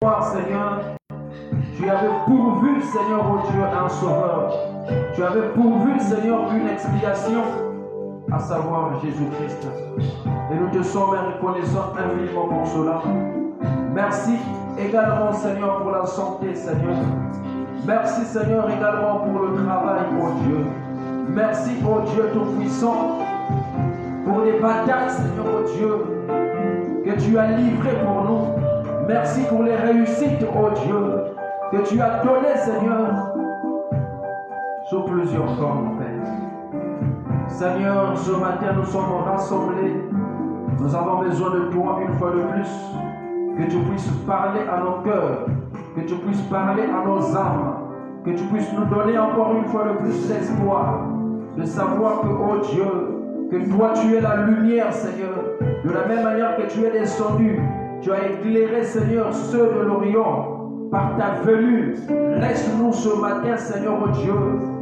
Seigneur, tu avais pourvu, Seigneur, oh Dieu, un sauveur. Tu avais pourvu, Seigneur, une expiation, à savoir Jésus-Christ. Et nous te sommes reconnaissants infiniment pour cela. Merci également, Seigneur, pour la santé, Seigneur. Merci, Seigneur, également pour le travail, oh Dieu. Merci, oh Dieu Tout-Puissant, pour les batailles, Seigneur, oh Dieu, que tu as livrées pour nous. Merci pour les réussites, oh Dieu, que tu as données, Seigneur, sous plusieurs formes, mon Père. Seigneur, ce matin, nous sommes rassemblés. Nous avons besoin de toi une fois de plus. Que tu puisses parler à nos cœurs, que tu puisses parler à nos âmes, que tu puisses nous donner encore une fois de plus l'espoir de savoir que, oh Dieu, que toi tu es la lumière, Seigneur. De la même manière que tu es descendu, tu as éclairé, Seigneur, ceux de l'Orient par ta venue. Laisse-nous ce matin, Seigneur, oh Dieu,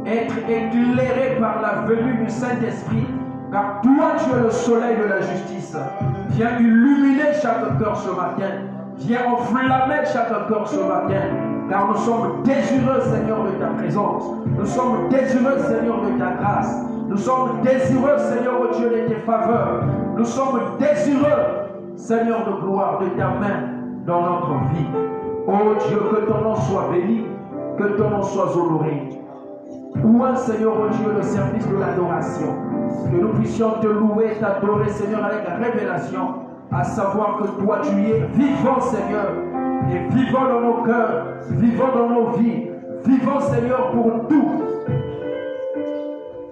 être éclairés par la venue du Saint-Esprit. Car toi, tu es le soleil de la justice. Viens illuminer chaque cœur ce matin. Viens enflammer chaque cœur ce matin. Car nous sommes désireux, Seigneur, de ta présence. Nous sommes désireux, Seigneur, de ta grâce. Nous sommes désireux, Seigneur, oh Dieu, de tes faveurs. Nous sommes désireux, Seigneur de gloire, de ta main dans notre vie. Oh Dieu, que ton nom soit béni, que ton nom soit honoré. Ouin, Seigneur, oh Dieu, le service de l'adoration. Que nous puissions te louer, t'adorer, Seigneur, avec révélation, à savoir que toi, tu es vivant, Seigneur, et vivant dans nos cœurs, vivant dans nos vies, vivant, Seigneur, pour tout.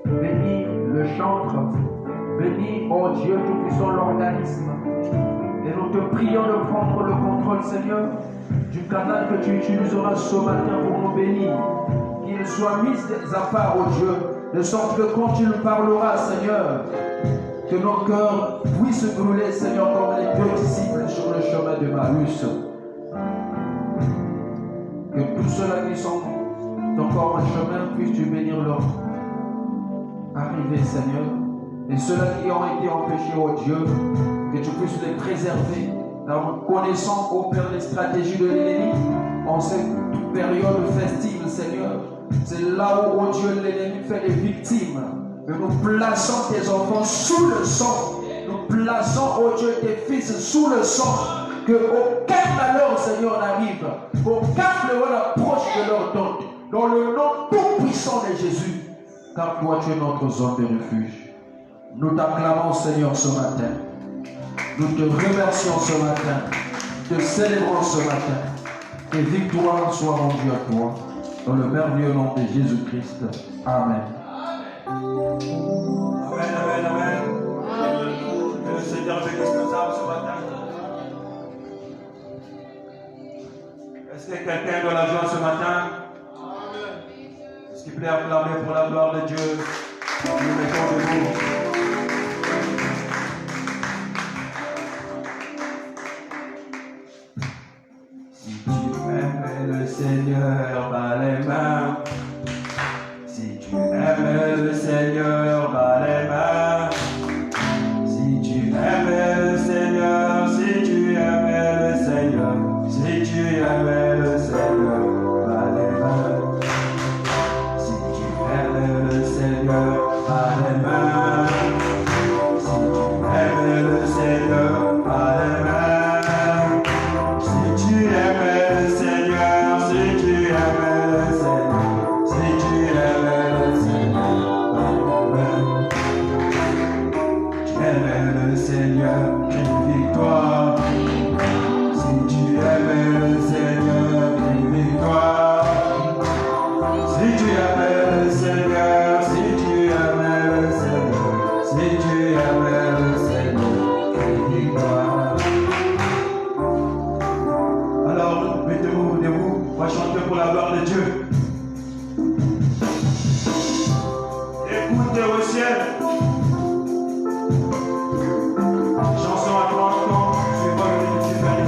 Bénis le chantre, bénis, oh Dieu, tout-puissant, l'organisme. Et nous te prions de prendre le contrôle, Seigneur, du canal que tu utiliseras ce matin pour nous bénir. Qu'il soit mis à part, oh Dieu, de sorte que quand tu nous parleras, Seigneur, que nos cœurs puissent brûler, Seigneur, comme les deux disciples sur le chemin de Maüs. Que tous ceux-là qui sont encore en chemin puissent-tu bénir leur arrivée, Seigneur. Et ceux-là qui ont été empêchés, oh Dieu, que tu puisses les préserver, en connaissant, oh Père, les stratégies de l'ennemi en cette période festive, Seigneur. C'est là où, oh Dieu, l'ennemi fait des victimes. Et nous plaçons tes enfants sous le sang. Nous plaçons, oh Dieu, tes fils sous le sang. Que aucun malheur, Seigneur, n'arrive. Qu'aucun fléau n'approche de leur tente. Dans le nom tout puissant de Jésus. Car toi, tu es notre zone de refuge. Nous t'acclamons, Seigneur, ce matin. Nous te remercions ce matin. Te célébrons ce matin. Que victoire soit rendue à toi. Dans le merveilleux nom de Jésus-Christ. Amen. Amen, amen, amen. Que le Seigneur bénisse nos âmes ce matin. Est-ce que quelqu'un doit la joie ce matin? Est-ce qu'il plaît acclamer pour la gloire de Dieu? Nous mettons debout. Si tu aimes le Seigneur, bats les mains. Si tu aimes le Seigneur, bats les mains. Si tu aimes le Seigneur, si tu aimes le Seigneur, si tu aimes le Seigneur, bats les mains. Si tu aimes le Seigneur, bats les mains. Si tu aimes le Seigneur, bats les mains. Si tu aimes le Seigneur, si tu aimes le Seigneur, si tu aimes le Seigneur, bats les mains. Tu aimes le Seigneur, une victoire. Si tu aimes le Seigneur, une victoire. Si tu aimes le Seigneur, si tu aimes le Seigneur, si tu aimes le Seigneur, une victoire. Alors, mettez-vous debout, on va chanter pour la gloire de Dieu. Écoutez au ciel. Chanson à toi encore, je vais pas le dire, tu fais les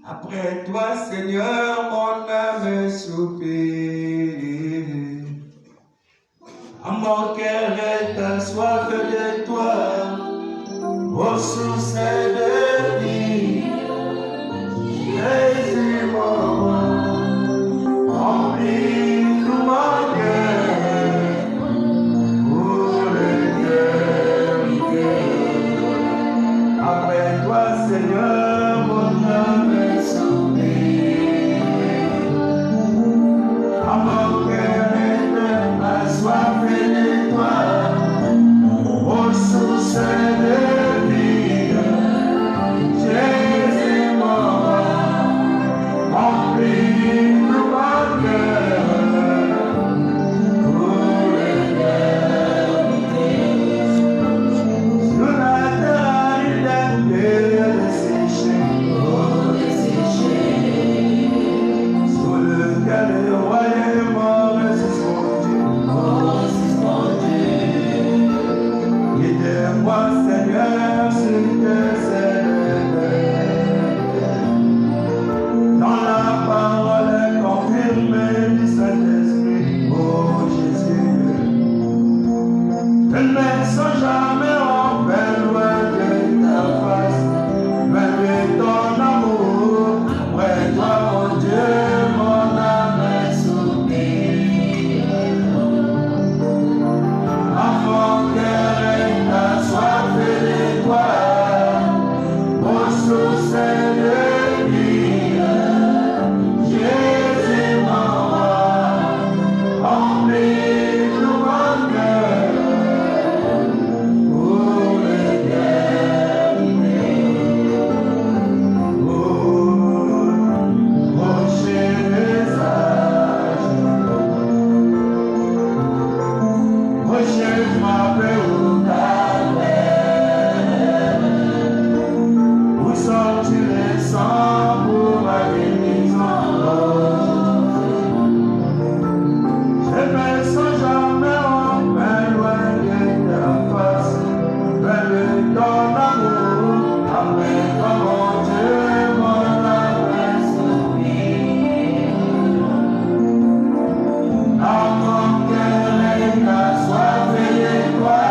Après toi, Seigneur, mon âme soupire. À mon cœur est soif de toi, ô source de vie. Jésus, mon remplis tout mon cœur pour l'éternité. Après toi, Seigneur, mon âme soupire. À mon cœur est assoiffé de toi, ô source de vie. Jésus, mon remplis tout mon cœur pour l'éternité. Sur la terre, il est desséché, sur lequel le roi est mort et suspendu. Guide-moi, Seigneur, sur tes ailes. Dans la parole confirmée du Saint-Esprit, ô Jésus. Je ne sens jamais en peine loin de ta face, loin de ton amour. Après toi, mon Dieu, mon âme soupire. À mon cœur est assoiffé de toi, ô source de vie. Jésus, mon roi, remplis tout mon cœur pour l'éternité. Oh, rocher des âges, rocher frappé au calvaire, où sont-tu les sangs pour ma guérison? Je ne sens jamais en peine loin de ta face, loin de ton amour. Après toi, mon Dieu, mon âme soupire. À mon cœur est assoiffé de toi,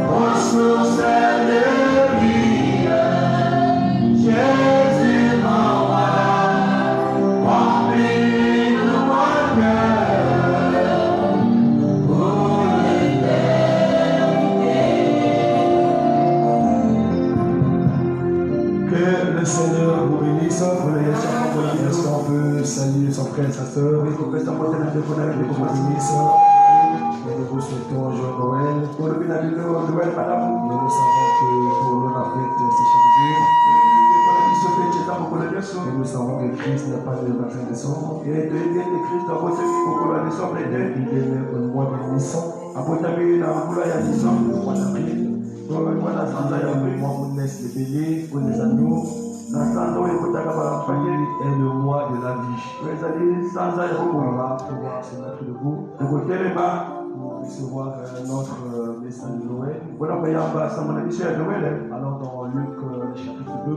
ô source de vie. Jésus, mon roi, remplis tout mon cœur pour l'éternité. Que le Seigneur vous bénisse. Est-ce qu'on peut saluer son frère et sa sœur? Que vous bénisse. Et nous vous souhaitons un jour Noël. Nous savons que pour nous la fête c'est chaque jour. Et nous savons que Christ n'a pas de 21 décembre. Il est au mois de Nissan, le mois d'avril. Le mois où naissent les béliers, où les agneaux. Et le mois de la vie. On va pouvoir se mettre debout pour recevoir notre message de Noël. Alors dans Luc chapitre 2,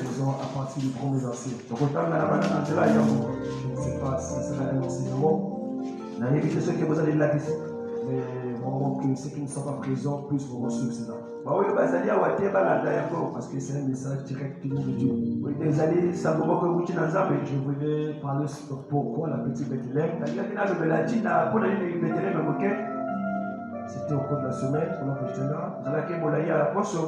disons à partir du premier verset. Je ne sais pas si c'est un enseignement, mais vraiment que ceux qui ne sont pas présents puissent vous recevoir cela. Parce que c'est un message direct de Dieu. Je voulais parler sur pourquoi la petite Bethléem. C'était au cours de la semaine, pendant que j'étais là.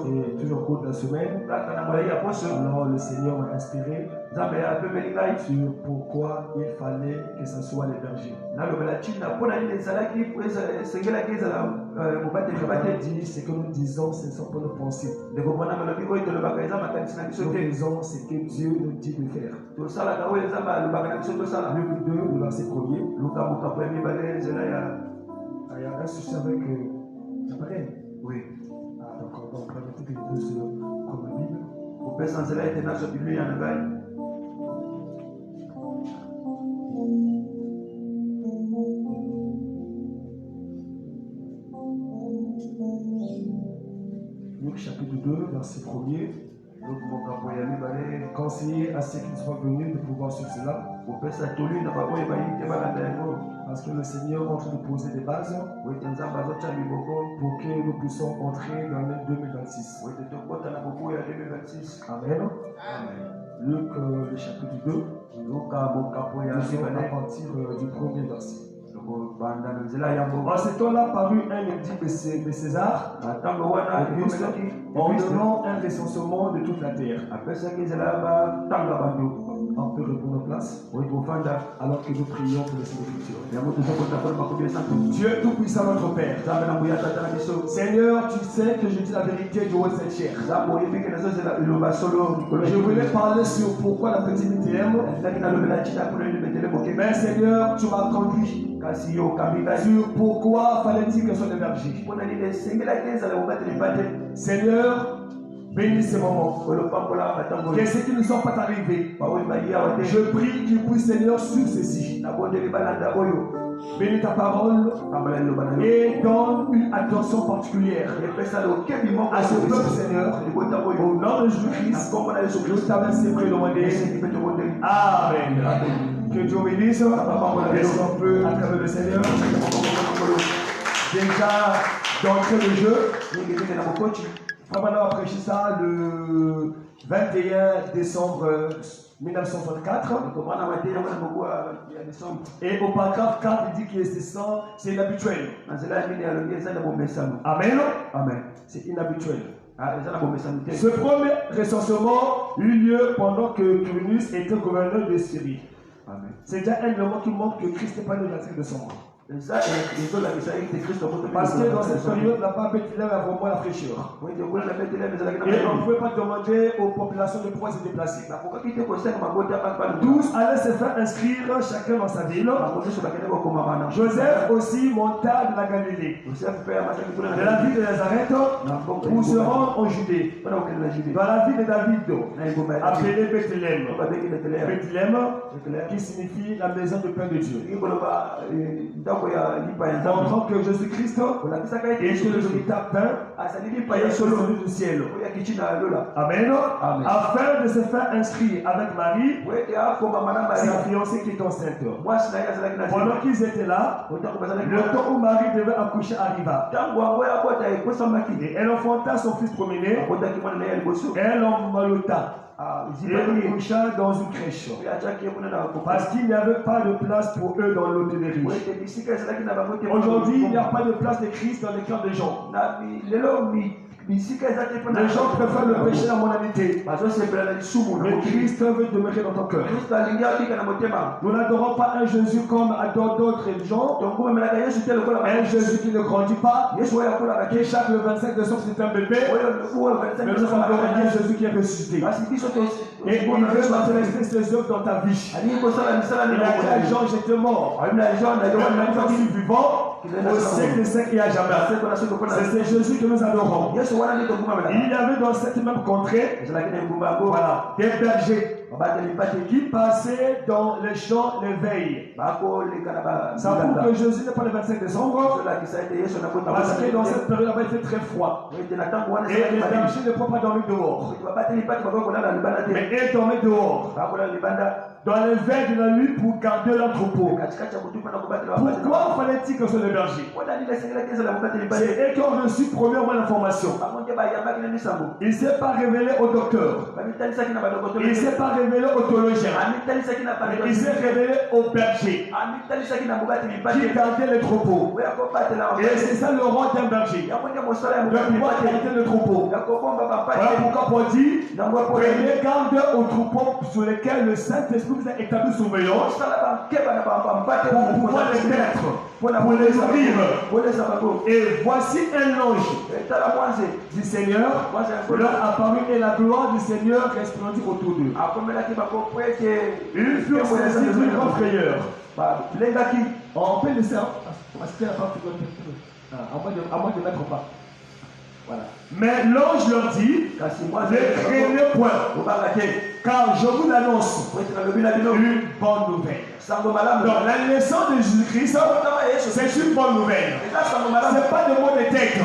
Et toujours au cours de la semaine, alors le Seigneur m'a inspiré sur pourquoi il fallait que ce soit les bergers. Dit ce que nous disons, ce ne sont pas nos pensées. Nous faisons ce que Dieu nous dit de faire. Luc 2, le verset 1er. Il y a un souci avec l'appareil. Oui. Ah, donc permettez que les deux se prennent la Bible. Luc chapitre 2, verset 1er. Conseiller à ceux qui sont venus de pouvoir suivre cela. Parce que le Seigneur est en train de poser des bases pour que nous puissions entrer dans l'année 2026. Amen. Luc, le chapitre 2. Nous allons à partir du premier verset. En ce temps-là parut un édit de César en donnant un recensement de toute la terre. On peut répondre en place alors que nous prions pour les Écritures. Dieu Tout-Puissant, notre Père. Seigneur, tu sais que je dis la vérité du haut de cette chair. Je voulais parler sur pourquoi la petite BTM. Mais Seigneur, tu m'as conduit. Sur pourquoi fallait-il que ce soit des bergers. Seigneur, bénis ces moments. Que ceux qui ne sont pas arrivés, je prie qu'ils puissent, Seigneur, suivre ceci. Bénis ta parole et donne une attention particulière à ce peuple, Seigneur. Au nom de Jésus-Christ, je t'avais séparé demandé. Amen. Que Dieu bénisse. Est-ce qu'on peut acclamer le Seigneur? Déjà d'entrée le jeu. Frère a prêché ça le 21 décembre 1964. Et au paragraphe 4, il dit que c'est inhabituel. Amen. Amen. C'est inhabituel. Ce premier recensement eut lieu pendant que Quirinius était gouverneur de Syrie. C'est déjà un élément qui montre que Christ n'est pas le 25 décembre. Parce que dans cette période, là-bas, Bethléem a vraiment la fraîcheur. Et on ne pouvait pas demander aux populations de pouvoir se déplacer. Tous allaient se faire inscrire chacun dans sa ville. Joseph aussi monta de la Galilée, de la ville de Nazareth, pour se rendre en Judée, dans la ville de David, appelée Bethléem. Bethléem, qui signifie la maison de pain de Dieu. Montrant que Jésus-Christ est le véritable pain et celui du ciel. Amen. Afin de se faire inscrire avec Marie, sa fiancée qui est enceinte. Pendant qu'ils étaient là, le temps où Marie devait accoucher arriva. Et elle enfanta son fils premier-né. Elle l'emmaillota. Et il coucha dans une crèche. Parce qu'il n'y avait pas de place pour eux dans l'hôtellerie. Aujourd'hui, il n'y a pas de place de Christ dans les cœurs des gens. Les gens préfèrent le péché la mondanité. Mais Christ veut demeurer dans ton cœur. Nous n'adorons pas un Jésus comme adorent d'autres religions. Un Jésus qui ne grandit pas. Qui chaque le 25 décembre c'est un bébé. Mais nous adorons un Jésus qui est ressuscité. Et il veut manifester ses œuvres dans ta vie. Il a dit Jean, j'étais mort. Maintenant je suis vivant. Au siècle des siècles et à jamais. C'est Jésus que nous adorons. Il y avait dans cette même contrée des bergers qui passaient dans les champs les veilles. Ça prouve que Jésus n'est pas le 25 décembre. Parce que dans cette période, il fait très froid. Et les bergers ne peuvent pas dormir dehors. Mais ils dormaient dehors. Dans les veilles de la nuit pour garder leur troupeau. Pourquoi fallait-il que ce soit les bergers? C'est eux qui ont reçu premièrement l'information. Il ne s'est pas révélé au docteur. Il ne s'est pas révélé au théologien. Il s'est révélé au berger qui gardait les troupeaux. Et c'est ça le rôle d'un berger. De pouvoir garder le troupeau. Voilà pourquoi Paul dit prenez garde aux troupeaux sur lesquels le Saint-Esprit vous a établi surveillance pour pouvoir les mettre, pour les nourrir. Et voici un ange du Seigneur leur apparut et la gloire du Seigneur resplendit autour d'eux. Ils furent saisis d'une grande frayeur. On peut laisser parce qu'il n'y a pas à moins de mettre pas. Voilà. Mais l'ange leur dit, ne craignez point, car je vous annonce une bonne nouvelle. Donc la naissance de Jésus-Christ, c'est une bonne nouvelle. Ce n'est pas de maux de tête.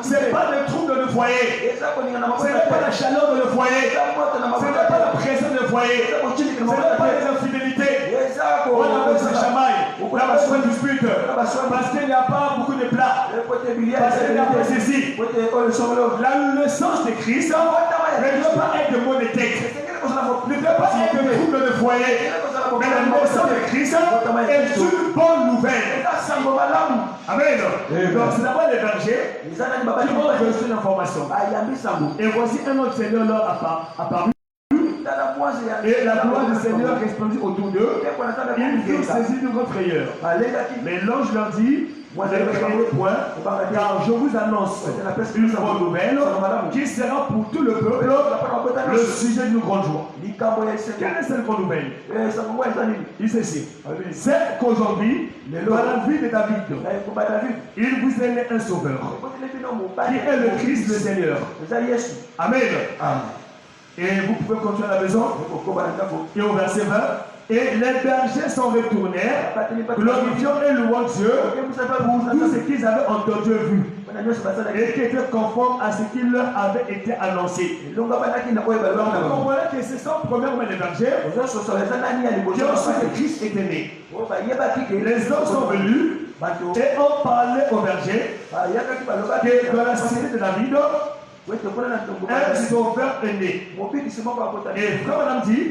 Ce n'est pas de troubles de foyer. Ce n'est pas la chaleur de le foyer. Ce n'est pas la pression de foyer. Ce n'est pas les infidélités. On appelle ça chamaille. La soin dispute. Parce qu'il n'y a pas beaucoup de plats. Parce qu'il n'y a pas ceci. La naissance de Christ ne doit pas être de maux de tête. Ne doit pas être de troubles de foyer. Mais la naissance de Christ est une bonne nouvelle. Amen. Donc c'est d'abord les bergers qui vont reçu l'information. Et voici un autre Seigneur leur apparu. Et la gloire du Seigneur répandit autour d'eux. Ils furent saisis d'une grande frayeur. Mais l'ange leur dit, ne craignez point, car je vous annonce une bonne nouvelle qui sera pour tout le peuple le sujet d'une grande joie. Quelle est cette grande nouvelle? Il ceci. C'est qu'aujourd'hui, dans la vie de David, il vous est né un sauveur, qui est le Christ le Seigneur. Amen. Et vous pouvez continuer à la maison. Et au verset 20. Et les bergers s'en retournèrent, glorifiant et louant Dieu pour tout ce qu'ils avaient entendu et vu, et qui était conforme à ce qui leur avait été annoncé. Donc, vous comprenez que ce sont premièrement les bergers qui ont su que Christ était né. Les hommes sont venus et ont parlé aux bergers que dans la cité de David, un sauveur est né. Et frère madame dit,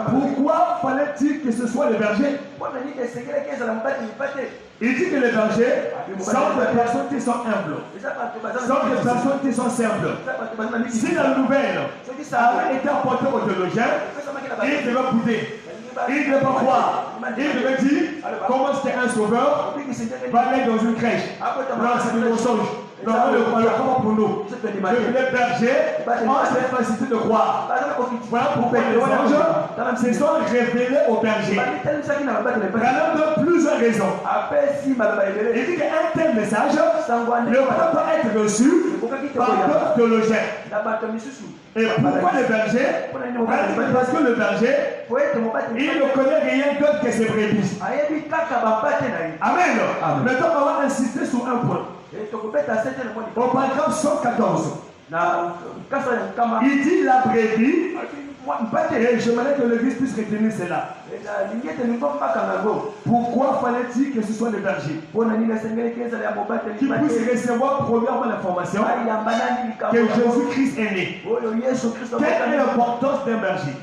pourquoi fallait-il que ce soit les bergers? Il dit que les bergers sont des personnes qui sont humbles, sont des personnes qui sont simples. Si la nouvelle avait été apportée aux théologiens, ils devaient bouder. Il ne devait pas croire. Il devait dire comment c'était un sauveur va aller dans une crèche. Non, c'est un mensonge. Non, le comment pour nous. Les bergers ont cette facilité de croire. Voilà pourquoi les anges se sont révélés aux bergers. Pour plusieurs raisons. Il dit qu'un tel message ne peut pas être reçu par d'autres théologiens. Et pourquoi le berger? Parce que le berger, il ne connaît rien d'autre que ses brebis. Amen. Maintenant, on va insister sur un point. Au paragraphe 114, il dit la brebis, et j'aimerais que l'église puisse retenir cela. Pourquoi fallait-il que ce soit les bergers qui puissent recevoir premièrement l'information que Jésus-Christ est né? Quelle est l'importance d'un berger?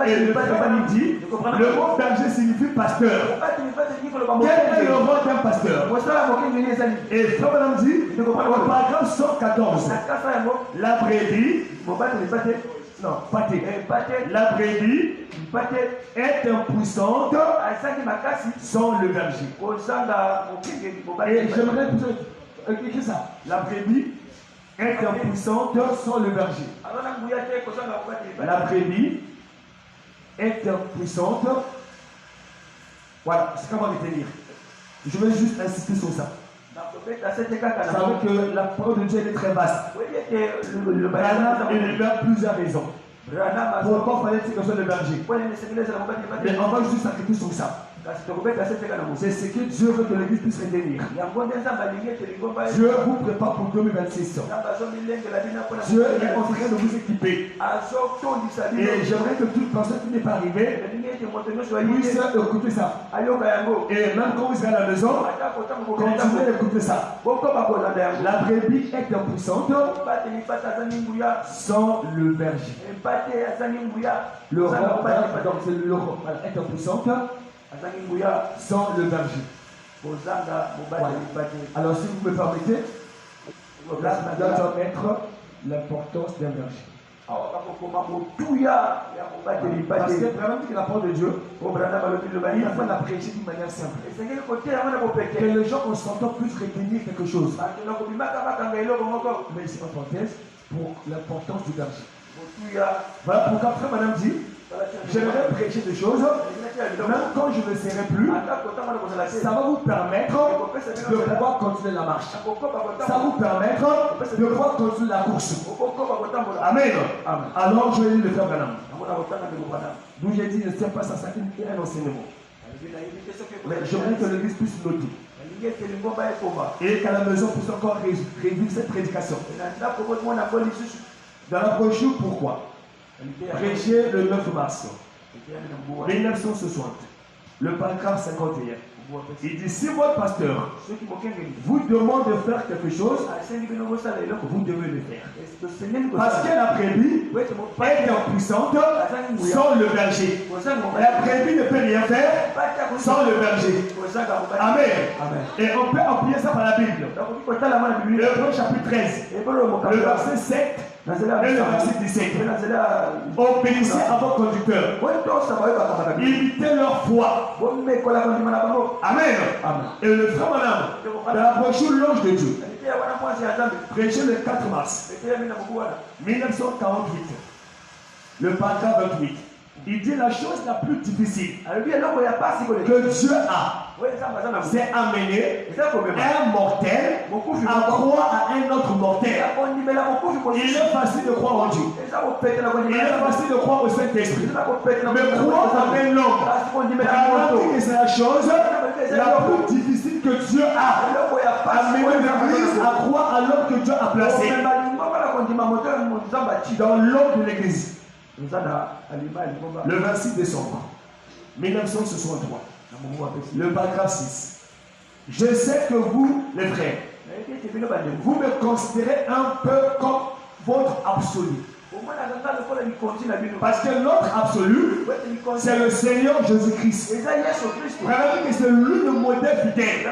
Et le Père dit, le mot berger signifie pasteur. Quel est le rôle d'un pasteur? Et frère madame dit, au paragraphe 114, la brebis, non, la brebis est impuissante sans le berger. Et j'aimerais écrire ça. La brebis est impuissante sans le berger. La brebis est impuissante. Voilà, c'est comment retenir. Je vais juste insister sur ça. Vous savez que la parole de Dieu est très vaste. Branham énumère plusieurs raisons. Pourquoi fallait-il que ce soit le berger? Mais on va juste s'arrêter sur ça. C'est ce que Dieu veut que l'église puisse retenir. Dieu vous prépare pour 2026. Dieu est en train de vous équiper. Et j'aimerais que toute personne qui n'est pas arrivée puisse écouter ça. Et même quand vous serez à la maison, continuez d'écouter ça. La brebis est impuissante sans le berger. Le roi, donc c'est le roi, est impuissante sans le berger. Voilà. Alors si vous me permettez, là je dois mettre l'importance d'un berger. Parce que vraiment que la parole de Dieu, il faut la prêcher d'une manière simple. Que les gens on s'entend plus retenir quelque chose. Mais c'est en parenthèse pour l'importance du berger. Voilà pourquoi frère madame dit, J'aimerais prêcher des choses, même quand je ne serai plus, ça va vous permettre de pouvoir continuer la marche. Ça va vous permettre de pouvoir continuer la course. Amen. Alors je vais lire le frère Branham. D'où j'ai dit, ne sais pas ça, ça est un enseignement. Mais j'aimerais que l'église puisse noter. Et qu'à la maison puisse encore revivre cette prédication. Dans la brochure, pourquoi? Prêcher le 9 mars 1960, le paragraphe 51. Il dit, si votre pasteur vous demande de faire quelque chose, vous devez le faire. Parce que la brebis est impuissante sans le berger. La brebis ne peut rien faire sans le berger. Amen. Et on peut appuyer ça par la Bible. Le Hébreux chapitre 13, le verset 7 et le verset 17. Obéissez à vos conducteurs. Imitez leur foi. Amen. Et le frère Branham, dans la brochure L'Ange de Dieu, prêché le 4 mars 1948, le paragraphe 28. Il dit la chose la plus difficile que Dieu a, c'est amener un mortel à croire à un autre mortel. Il est facile de croire en Dieu. Il est facile de croire au Saint-Esprit. Mais croire en un homme, c'est la chose la plus difficile que Dieu a. Amener l'église à croire à l'homme que Dieu a placé dans l'homme de l'église. Le 26 décembre 1963, le paragraphe 6. Je sais que vous, les frères, vous me considérez un peu comme votre absolu. Parce que notre absolu, c'est le Seigneur Jésus-Christ. Vraiment que c'est lui le modèle fidèle.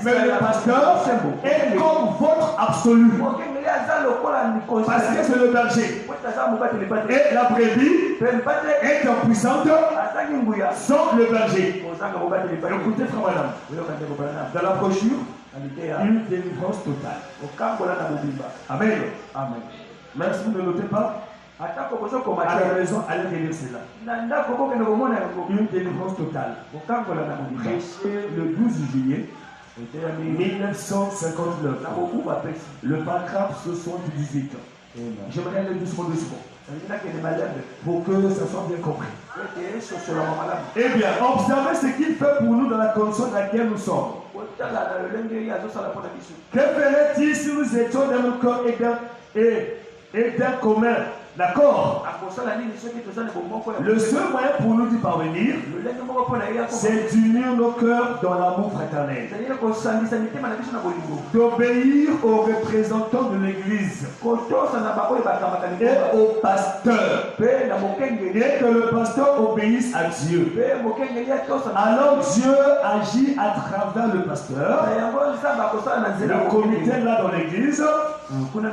Mais le pasteur est comme votre absolu. Parce que c'est le berger. Et la brebis est impuissante sans le berger. Écoutez, frère Branham, dans la brochure, une délivrance totale. Amen. Amen. Même si vous ne notez pas, à la maison, allez relire cela. Une délivrance totale. Prêché le 12 juillet 1959. Le paragraphe 78. J'aimerais aller doucement. Pour que ça soit bien compris. Eh bien, observez ce qu'il fait pour nous dans la condition dans laquelle nous sommes. Que ferait-il si nous étions dans nos corps et d'un commun? D'accord? Le seul moyen pour nous d'y parvenir, c'est d'unir nos cœurs dans l'amour fraternel. D'obéir aux représentants de l'Église et au pasteur. Et que le pasteur obéisse à Dieu. Alors Dieu agit à travers le pasteur, le comité là dans l'Église,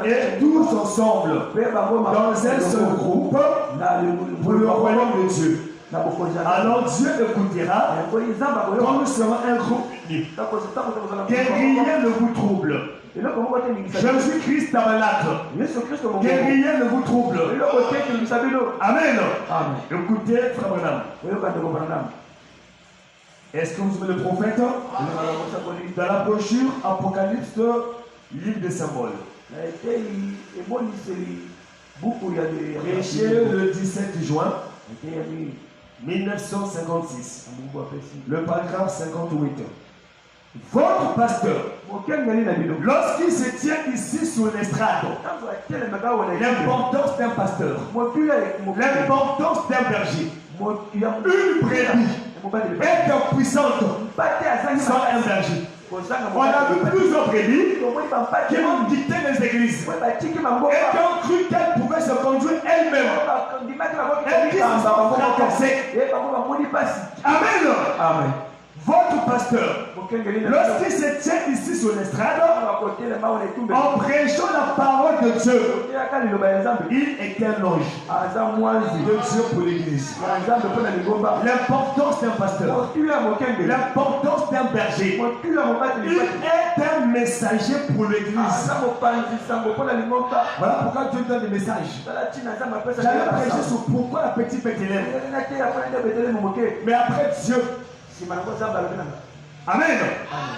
et tous ensemble dans un seul groupe pour le royaume de Dieu. Alors Dieu écoutera quand nous serons un groupe uni. Que rien ne vous trouble. Jésus-Christ tabernacle. Que rien ne vous trouble. Amen. Écoutez, frère Branham. Est-ce que vous aimez le prophète? Dans la brochure Apocalypse, livre des symboles. Prêché le 17 juin 1956. Le paragraphe 58. Votre pasteur, lorsqu'il se tient ici sur l'estrade, l'importance d'un pasteur, l'importance d'un berger, une brebis est puissante sans un berger. On a vu plusieurs brebis qui ont quitté les églises et qui ont cru qu'elles pouvaient se conduire elles-mêmes et qui se sont fracassées. Amen. votre pasteur, lorsqu'il se tient ici sur l'estrade, en prêchant la parole de Dieu, il est un ange de Dieu pour l'église. L'importance d'un pasteur, l'importance d'un berger, il est un messager pour l'église. Voilà pourquoi Dieu donne des messages. J'allais prêcher sur pourquoi la petite Bethléem. Mais après Dieu. Amen.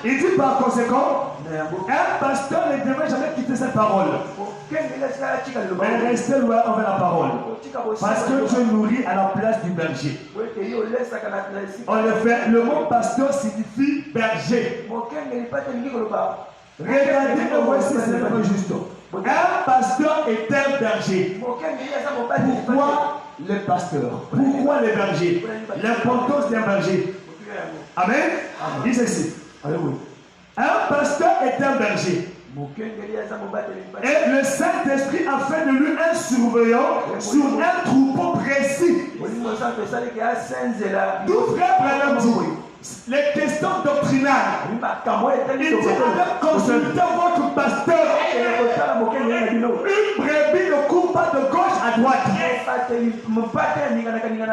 Il dit par conséquent, un pasteur ne devrait jamais quitter cette parole. Mais rester loin envers la parole. Parce que Dieu nourrit à la place du berger. En effet, le mot pasteur signifie berger. Regardez et voici, c'est le juste. Un pasteur est un berger. Pourquoi les pasteurs? Pourquoi les bergers? L'importance d'un berger. Amen. Dis ceci. Un pasteur est un berger. Et le Saint-Esprit a fait de lui un surveillant sur un troupeau précis. Tout frère Branham dit les questions doctrinales. Il dit consultez votre pasteur. Une brebis ne court pas de gauche à droite.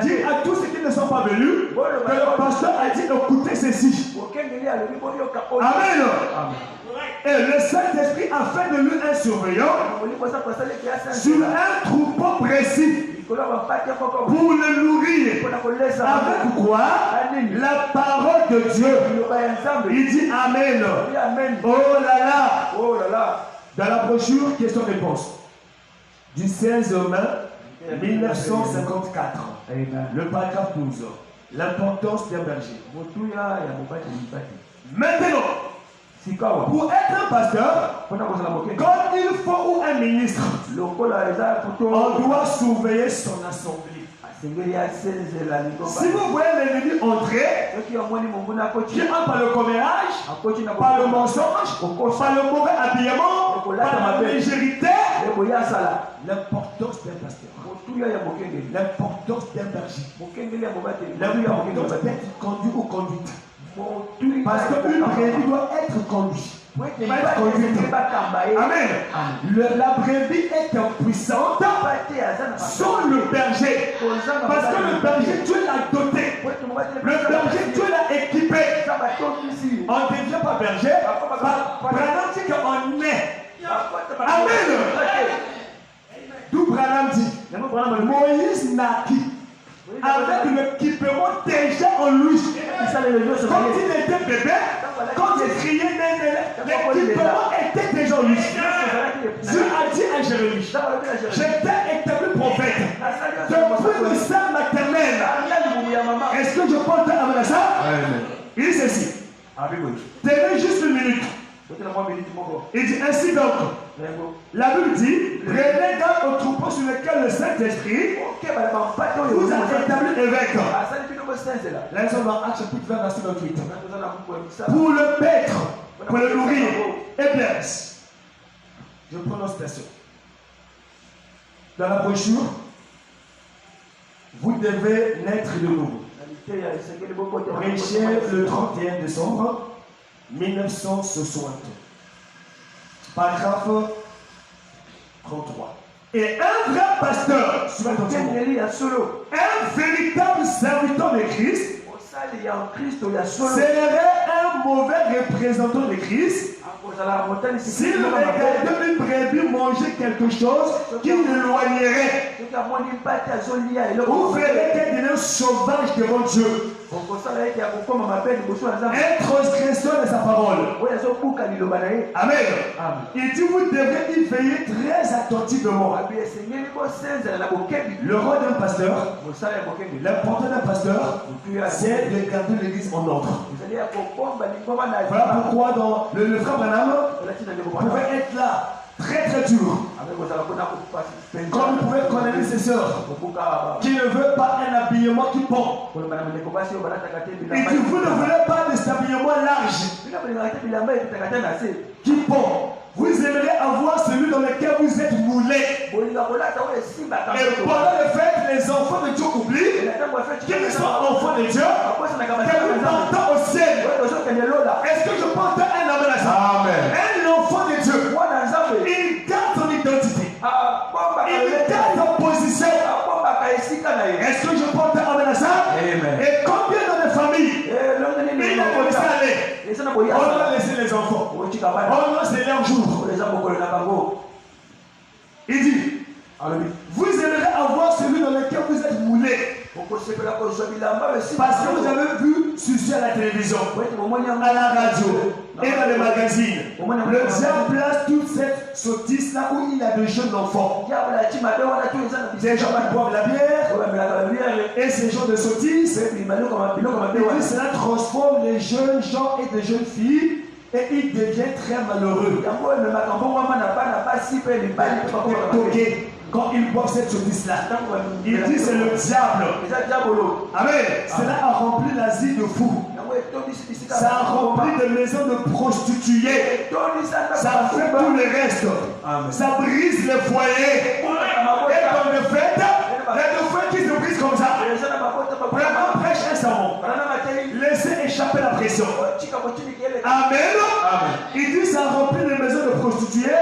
Dit à tous ceux qui ne sont pas venus que le pasteur a dit écoutez ceci. Amen. Et le Saint-Esprit a fait de lui un surveillant sur un troupeau précis pour le nourrir. Avec quoi? La parole de Dieu. Il dit Amen. Oh là là. Dans la brochure question-réponse du 16 mai 1954, le paragraphe 12, l'importance d'un berger. Maintenant, pour être un pasteur, comme il faut ou un ministre, on doit surveiller son assemblée. Si vous voyez l'ennemi entrer, qui entre par le commérage, par le mensonge, par le mauvais habillement, par la légèreté, l'importance d'un pasteur, l'importance d'un berger, l'importance d'être conduit ou conduite. Parce qu'une brebis doit être conduite. Amen. La brebis est impuissante sans le berger. Parce que le berger, Dieu l'a doté. Le berger, Dieu l'a équipé. On ne devient pas berger. Branham dit qu'on est. Amen. D'où Branham dit Moïse naquit avec l'équipement déjà en lui. Quand il était bébé, quand il criait, l'équipement était déjà en lui. Dieu a dit à Jérémie, je t'ai établi prophète depuis le sein maternel. Est-ce que je peux t'amener à ça? Il dit ceci. Tenez juste une minute. Il dit ainsi donc, la Bible dit, prenez garde au troupeau sur lequel le Saint-Esprit vous a établi évêque. Là, ils sont dans Actes chapitre 20, verset 28. Pour le paître, pour le nourrir. Eh bien, je prends une citation. Dans la brochure, vous devez naître de nouveau. Prêché le 31 décembre 1960. Paragraphe 33. Et un vrai pasteur, un véritable serviteur de Christ, serait un mauvais représentant de Christ s'il regardait une brebis manger quelque chose qui l'éloignerait ou ferait qu'elle devienne sauvage devant Dieu. Un transgresseur de sa parole. Amen. Il dit vous devrez y veiller très attentivement. Le rôle d'un pasteur, l'important d'un pasteur, c'est de garder l'église en ordre. Voilà pourquoi dans le frère Branham pouvait être là très très dur. Comme vous pouvez condamner ses sœurs qui ne veulent pas un habillement qui pend. Et que vous ne voulez pas de cet habillement large qui pend. Vous aimeriez avoir celui dans lequel vous êtes moulé. Et pendant le fait, les enfants de Dieu oublient qu'ils sont enfants de Dieu, que nous partons au ciel ciel. Est-ce que je porte un amen à ça? Amen. Un enfant de Dieu, il garde son identité. Il garde sa position. Est-ce que je porte un amen à ça? Amen. Et combien dans les familles, il a laissé aller? On doit laisser les enfants. On doit c'est leur jour. Il dit, vous aimerez avoir celui dans lequel vous êtes moulé. Parce que vous avez vu ceci à la télévision, à la radio et dans les magazines. Le diable place toute cette sottise là où il a de jeunes enfants. Des gens qui boivent la bière et ces gens de sottise. Et puis cela transforme les jeunes gens et des jeunes filles. Et il devient très malheureux. Quand il boit cette sottise-là, il dit c'est le diable. Amen. Cela a rempli l'Asie de fous. Ça a rempli de maisons de prostituées. Ça fait tout le reste. Ça brise les foyers. Et dans le fait, il y a des foyers qui se brisent comme ça. Vraiment prêche un sermon. Laissez échapper la pression. Amen. Il dit ça remplit les maisons de prostituées.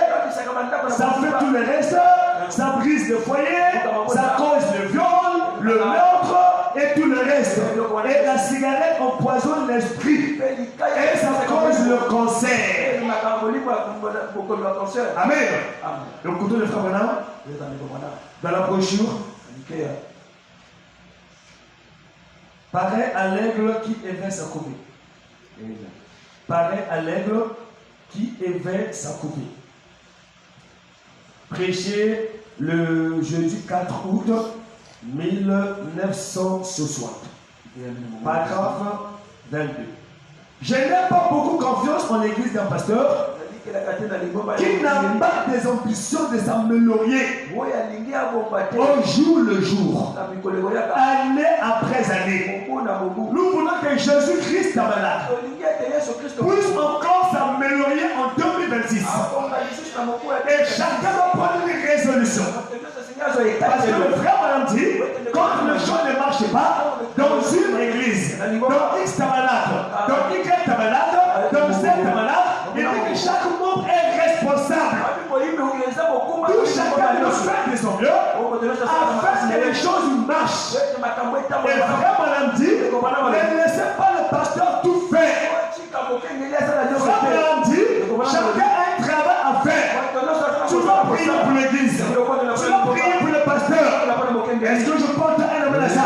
Ça fait tout le reste. Ça brise le foyer. Ça cause le viol, le meurtre et tout le reste. Et la cigarette empoisonne l'esprit. Et ça cause le cancer. Amen. Le couteau de frère Branham, dans la brochure, pareil à l'aigle qui éveille sa copie. Pareil à l'aigle qui éveille sa copie. Prêché le jeudi 4 août 1960. Paragraphe 22. Je n'ai pas beaucoup confiance en l'église d'un pasteur qui n'a pas des ambitions de s'améliorer au jour le jour, année après année. Nous voulons que Jésus-Christ tabernacle puisse encore s'améliorer en 2026. Et chacun doit prendre une résolution. Parce que le frère Branham dit, quand le chose ne marche pas, dans une église, dans X tabernacle, dans Y tabernacle, dans Z tabernacle, il dit que chaque membre est responsable. Tout chacun doit faire de son mieux afin que les choses marchent. Et le frère Branham dit, ne laissez pas le pasteur tout faire. Le frère Branham dit, chacun a un travail à faire. Tu dois prier pour l'église. Tu dois prier pour le pasteur. Est-ce que je porte un amen à ça?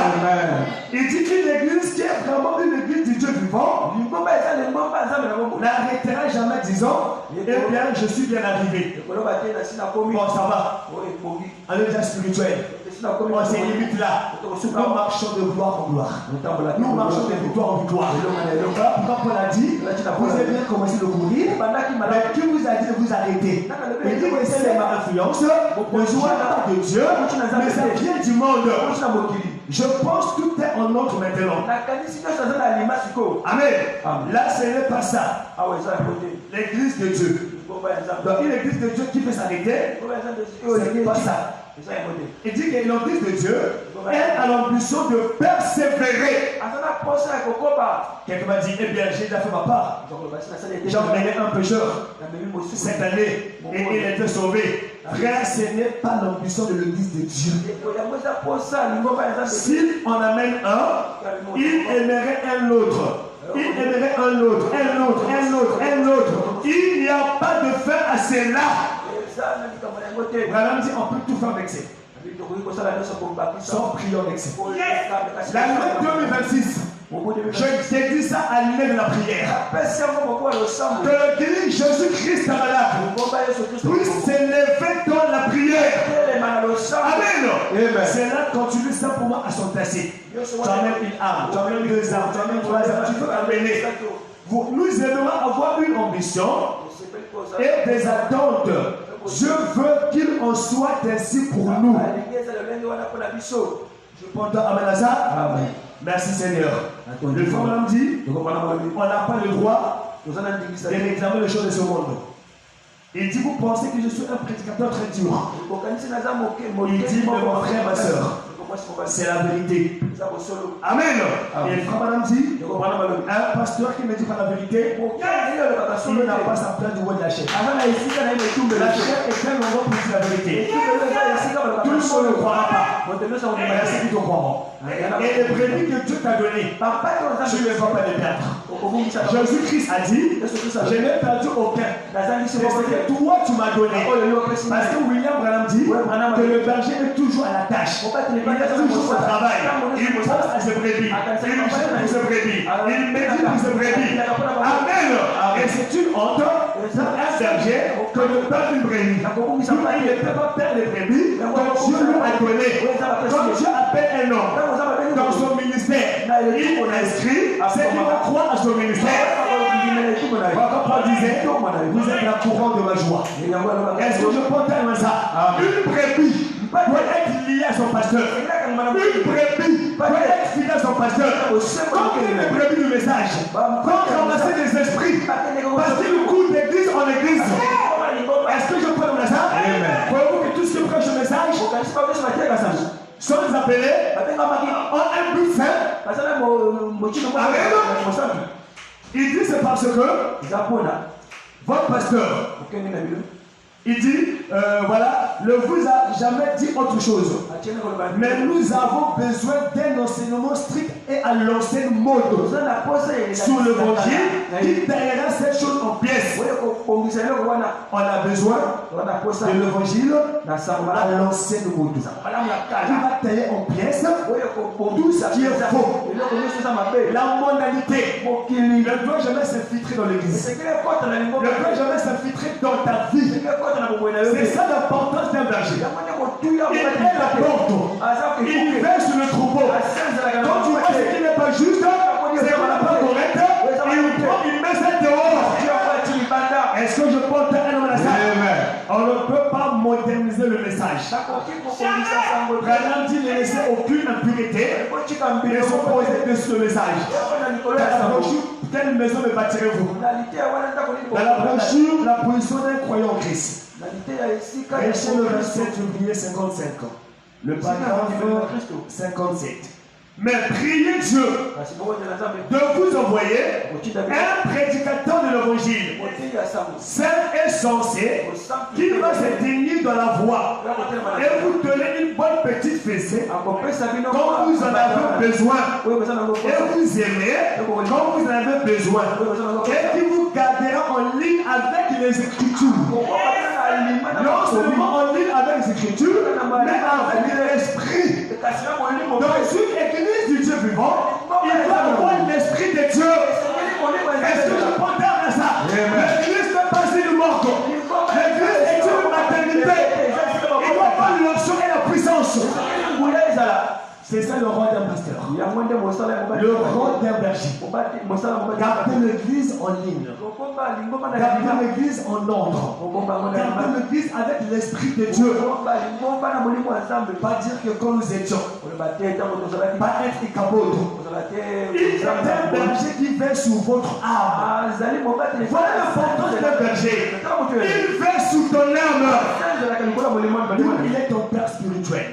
Il dit qu'une église qui est vraiment une église du Dieu vivant n'arrêtera jamais disant, eh bien, je suis bien arrivé. Bon, ça va. On est déjà spirituel. On s'est limite là. Nous marchons de gloire en gloire. Nous marchons de victoire en victoire. Voilà pourquoi Paul a dit, vous avez bien commencé de courir, mais qui vous a dit de vous arrêter? Il dit que c'est ma influence, ne joue pas de Dieu, mais ça vient du monde. Je pense que tout est en ordre maintenant. Amen. Là, ce n'est pas ça. L'église de Dieu. Donc, une église de Dieu qui peut s'arrêter, ce n'est pas ça. Il dit que l'église de Dieu a l'ambition de persévérer. Quelqu'un m'a dit, eh bien, j'ai déjà fait ma part. J'ai emmené un pécheur cette année et il était sauvé. Frère, ce n'est pas l'ambition de l'église de Dieu. S'il en amène un, il aimerait un autre. Il aimerait un autre, un autre, un autre, un autre. Il n'y a pas de fin à cela. Branham dit on peut tout faire avec ça. Sans prier avec ça. L'année 2026, je t'ai dit ça à l'année de la prière. Que l'église Jésus-Christ puisse s'élever dans la prière. Amen. C'est là quand tu lui simplement à son tasser. Tu amènes une arme, tu amènes deux armes, tu amènes trois armes, tu peux amener. Nous aimerions avoir une ambition et des attentes. Je veux qu'il en soit ainsi pour nous. Je porte amen à ça. Amen. Merci Seigneur. Le frère dit, on n'a pas le droit de réclamer les choses de ce monde. Il dit, vous pensez que je suis un prédicateur très dur. Il dit, mais mon frère, ma soeur, C'est la vérité. Amen. Et le frère Madame dit, un pasteur qui ne dit pas la vérité, il n'a pas sa place du roi de la chair. La chair est un endroit pour dire la vérité. Tout le monde ne croira pas. Mais c'est qui te croiront. Et les brebis que Dieu t'a données, tu ne vas pas les perdre. Jésus-Christ a dit, je n'ai perdu aucun. C'est ce que toi tu m'as donné. Parce que William Branham dit que le berger est toujours à la tâche. Il est toujours au travail. Il pense à ses brebis. Il gère pour ses brebis. Il médite pour ses brebis. Amen. Et c'est une honte pour un berger que de perdre une brebis. Il ne peut pas perdre les brebis que Dieu lui a donné. Quand Dieu appelle un homme dans son ministère, il inscrit ceux qui vont croire à son ministère. Quand Paul disait, vous êtes la couronne de ma joie. Est-ce que je peux entendre ça? Une brebis doit être liée à son pasteur. Une brebis doit être fidèle à son pasteur. Comme une brebis du message, comme ramasser des esprits, passer le coup d'église en église. Est-ce que je peux entendre ça? Voyez-vous que tout ce qui prêche le message sont appelés en un but saint. Amen. Il dit c'est parce que votre pasteur, il dit, voilà, ne vous a jamais dit autre chose. Mais nous avons besoin d'un enseignement strict et à l'ancienne mode sur l'évangile qui taillera cette chose en pièces. On a besoin de l'évangile à l'ancienne mode. Il va tailler en pièces tout ce qui est faux. La modalité ne doit jamais s'infiltrer dans l'église. Ne doit jamais s'infiltrer dans ta vie. C'est ça l'importance d'un berger. Il est la porte. Il veille sur le troupeau. Quand tu vois ce qui n'est pas juste, c'est qu'on n'a pas correct, il prend, il met ça dehors. Est-ce que je porte un homme à ça? On ne peut pas moderniser le message. Branham dit ne laisser aucune impunité et s'opposer dessus le message. Dans la brochure, quelle maison me bâtirez-vous? Dans la brochure, la position d'un croyant en Christ. Prêché le 27 février 55. Le paragraphe 57. Mais priez Dieu de vous envoyer un prédicateur de l'évangile saint et sensé qui va se tenir dans la voie et vous donner une bonne petite fessée quand vous en avez besoin et vous aimez quand vous en avez besoin et qui vous gardera en ligne avec les Écritures. Non seulement en ligne avec les Écritures, mais avec l'Esprit. Dans une église du Dieu vivant, il doit avoir l'Esprit de Dieu. Est-ce que je peux dire à ça? L'église n'est pas une mort. L'église est une maternité. Il doit avoir l'onction et la puissance. C'est ça le rôle d'un pasteur. Le rôle d'un berger. Garder l'église en ligne. Garder l'église en ordre. Garder l'église avec l'Esprit de Dieu. Pas dire que quand nous étions, pas être icabod. Il est un berger qui veille sur votre âme. Voilà l'importance d'un berger. Il veille sur ton âme. Il est ton père spirituel.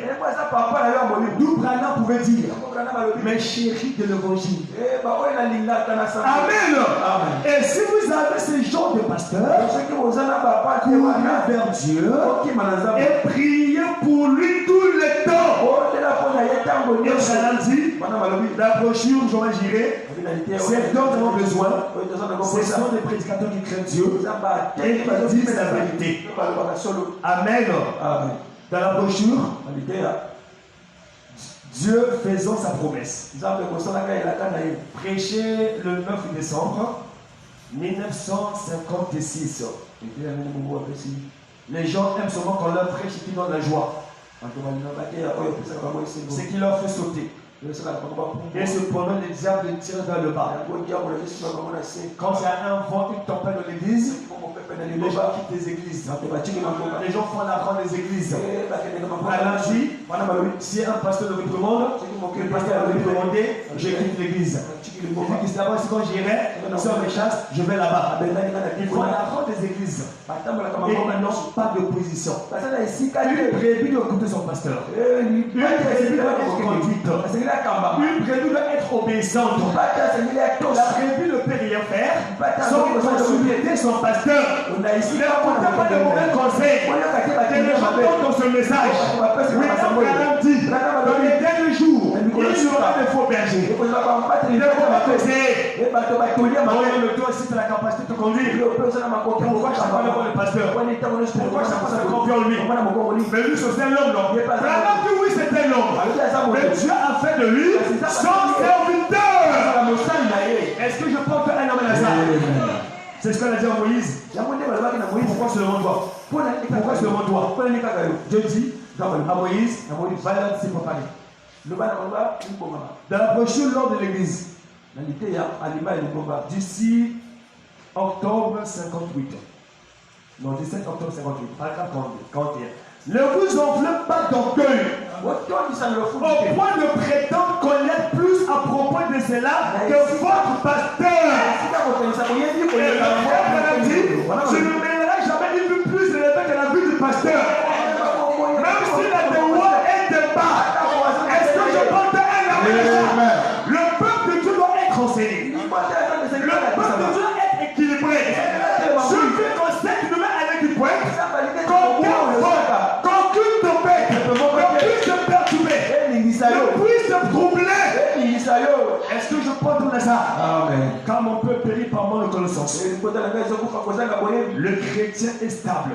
D'où Branham pouvait dire, mes chéris de l'évangile. Amen. Et si vous avez ce genre de pasteur, courez vers Dieu et priez pour lui tout le temps. Et Branham dit, la brochure, je dirais, c'est dont nous avons besoin. Ce sont des prédicateurs qui craignent Dieu et qui disent la vérité. Amen. Dans la brochure, Dieu faisant sa promesse. Prêché le 9 décembre 1956. Les gens aiment seulement quand leur prêche qui donne la joie. Ce qui leur fait sauter. Et cependant, le diable tire vers le bas. Quand il y a un vent, une tempête dans l'église, Les gens quittent les églises. Les gens font la grande des églises. À lundi, si un pasteur me réprimande, le pasteur me réprimandé, je quitte l'église. C'est quand j'irai, sur mes chasses, je vais là-bas. Ils font la grande des églises. Et ils n'ont pas d'opposition. Une brebis doit écouter son pasteur. Une brebis doit être conduite. Une brebis doit être obéissante. La brebis ne peut rien faire sans consulter son pasteur. Ne n'écoutez pas de mauvais conseils. Les gens tombent dans ce message. William dit, dans les derniers jours, il y aura des faux bergers. Ils ne vont pas conseiller. Le toi aussi, tu as la capacité de te conduire. Pourquoi je parle pas le pasteur? Pourquoi je parle de confiance en lui? Mais lui, c'est un homme, non? Vraiment que oui, c'est un homme. Mais Dieu a fait de lui son serviteur. Est-ce que je porte un homme à ça? C'est ce qu'on a dit à Moïse. Pourquoi seulement toi? Pourquoi seulement toi? Dieu dit à Moïse, va là, c'est pour parler. Dans la brochure lors de l'église, d'ici octobre 58. Non, 17 octobre 58, paragraphe 41. Ne vous enflez pas d'orgueil au point de prétendre connaître plus à propos de cela que votre pasteur. Et le frère a dit, je ne mènerai jamais une vue plus élevée que la vue du pasteur. Même si la devoir est de bas. Est-ce que je porte un amen? Le peuple de Dieu doit être enseigné. Le peuple de Dieu doit être équilibré. Je veux qu'on s'équilibre avec du point. Qu'aucune tempête ne puisse se perturber, ne puisse se troubler. Est-ce que je porte tout ça? Amen. Car mon peuple périt par manque de connaissance. Le chrétien est stable.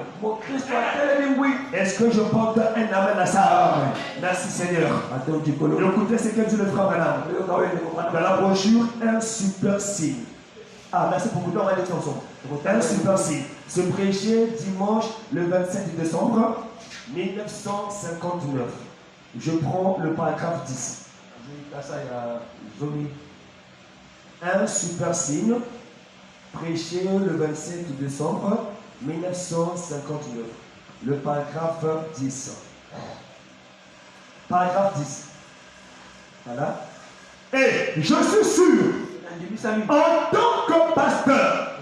Est-ce que je porte un amen à ça? Amen. Merci Seigneur. Écoutez ce que dit le frère Branham. Dans la brochure, un super signe. Ah, merci pour vous. On va aller ensemble. Un super signe. Se prêcher dimanche le 27 décembre 1959. Je prends le paragraphe 10. Un super signe. Prêché le 27 décembre 1959. Le paragraphe 10. Paragraphe 10. Voilà. Et je suis sûr, en tant que pasteur,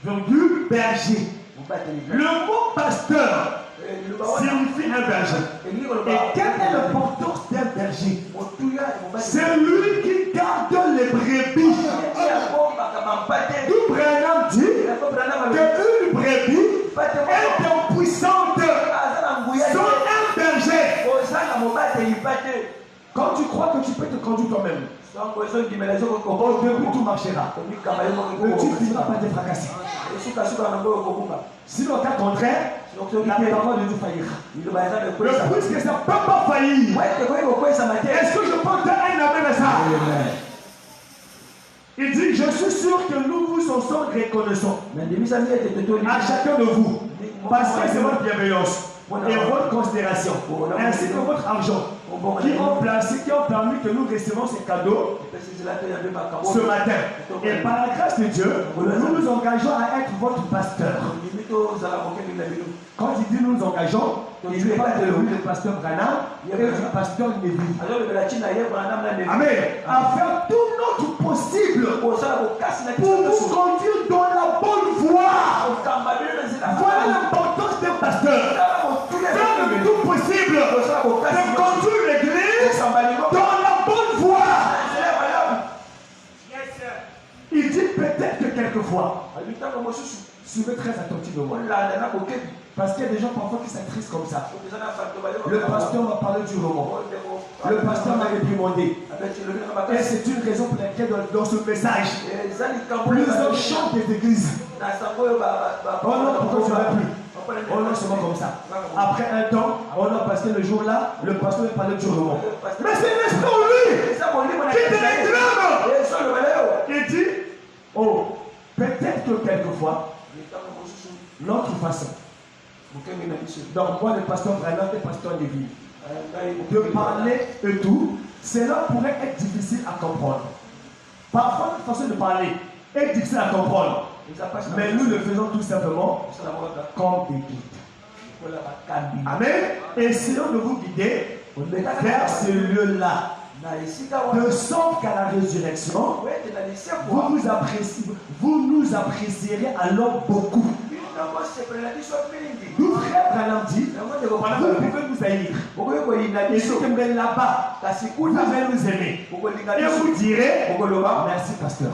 virgule berger, le mot pasteur signifie un berger. Et quelle est l'importance d'un berger? C'est lui qui garde les brebis. Tout Branham dit qu'une brebis est impuissante sans un berger. Quand tu crois que tu peux te conduire toi-même, au début tout marchera. Mais tu ne finiras pas te fracasser. Sinon, au cas contraire, la parole de Dieu faillira. Le plus que ça ne peut pas faillir. Est-ce que je porte un amen à ça? Il dit, je suis sûr que nous vous en sommes reconnaissants à chacun de vous, parce que c'est votre bienveillance et votre considération, ainsi que votre argent, qui ont permis que nous recevons ces cadeaux ce matin. Et par la grâce de Dieu, nous nous engageons à être votre pasteur. Quand il dit nous nous engageons, il ne parle pas de lui, le pasteur Branham, et du pasteur Neville. Amen. À faire tout notre possible pour vous conduire dans la bonne voie. Voilà l'importance d'un pasteur. Faire le tout possible de conduire l'église dans la bonne voie. Il dit peut-être que quelquefois, suivez très attentivement. Parce qu'il y a des gens parfois qui s'attristent comme ça. Le pasteur m'a parlé du roman. Le pasteur m'a réprimandé. Et c'est une raison pour laquelle dans ce message, plusieurs chantent des églises. Oh non, pourquoi tu ne vas plus? Oh non, seulement comme ça. Après un temps, oh non, parce que le jour-là, le pasteur m'a parlé du roman. Mais c'est l'esprit en lui qui te réclame. Il dit, oh, peut-être que quelquefois, notre façon, donc moi le pasteur Branham et le pasteur Neville, de parler et tout, cela pourrait être difficile à comprendre. Parfois, notre façon de parler est difficile à comprendre. Mais nous le faisons tout simplement comme des guides. Amen. Essayons de vous guider vers ce lieu-là. De sorte qu'à la résurrection, vous nous apprécierez alors beaucoup. Nous, frère Branham dit, vous pouvez nous haïr. Et si vous êtes là-bas, vous allez nous aimer. Et vous direz, merci pasteur.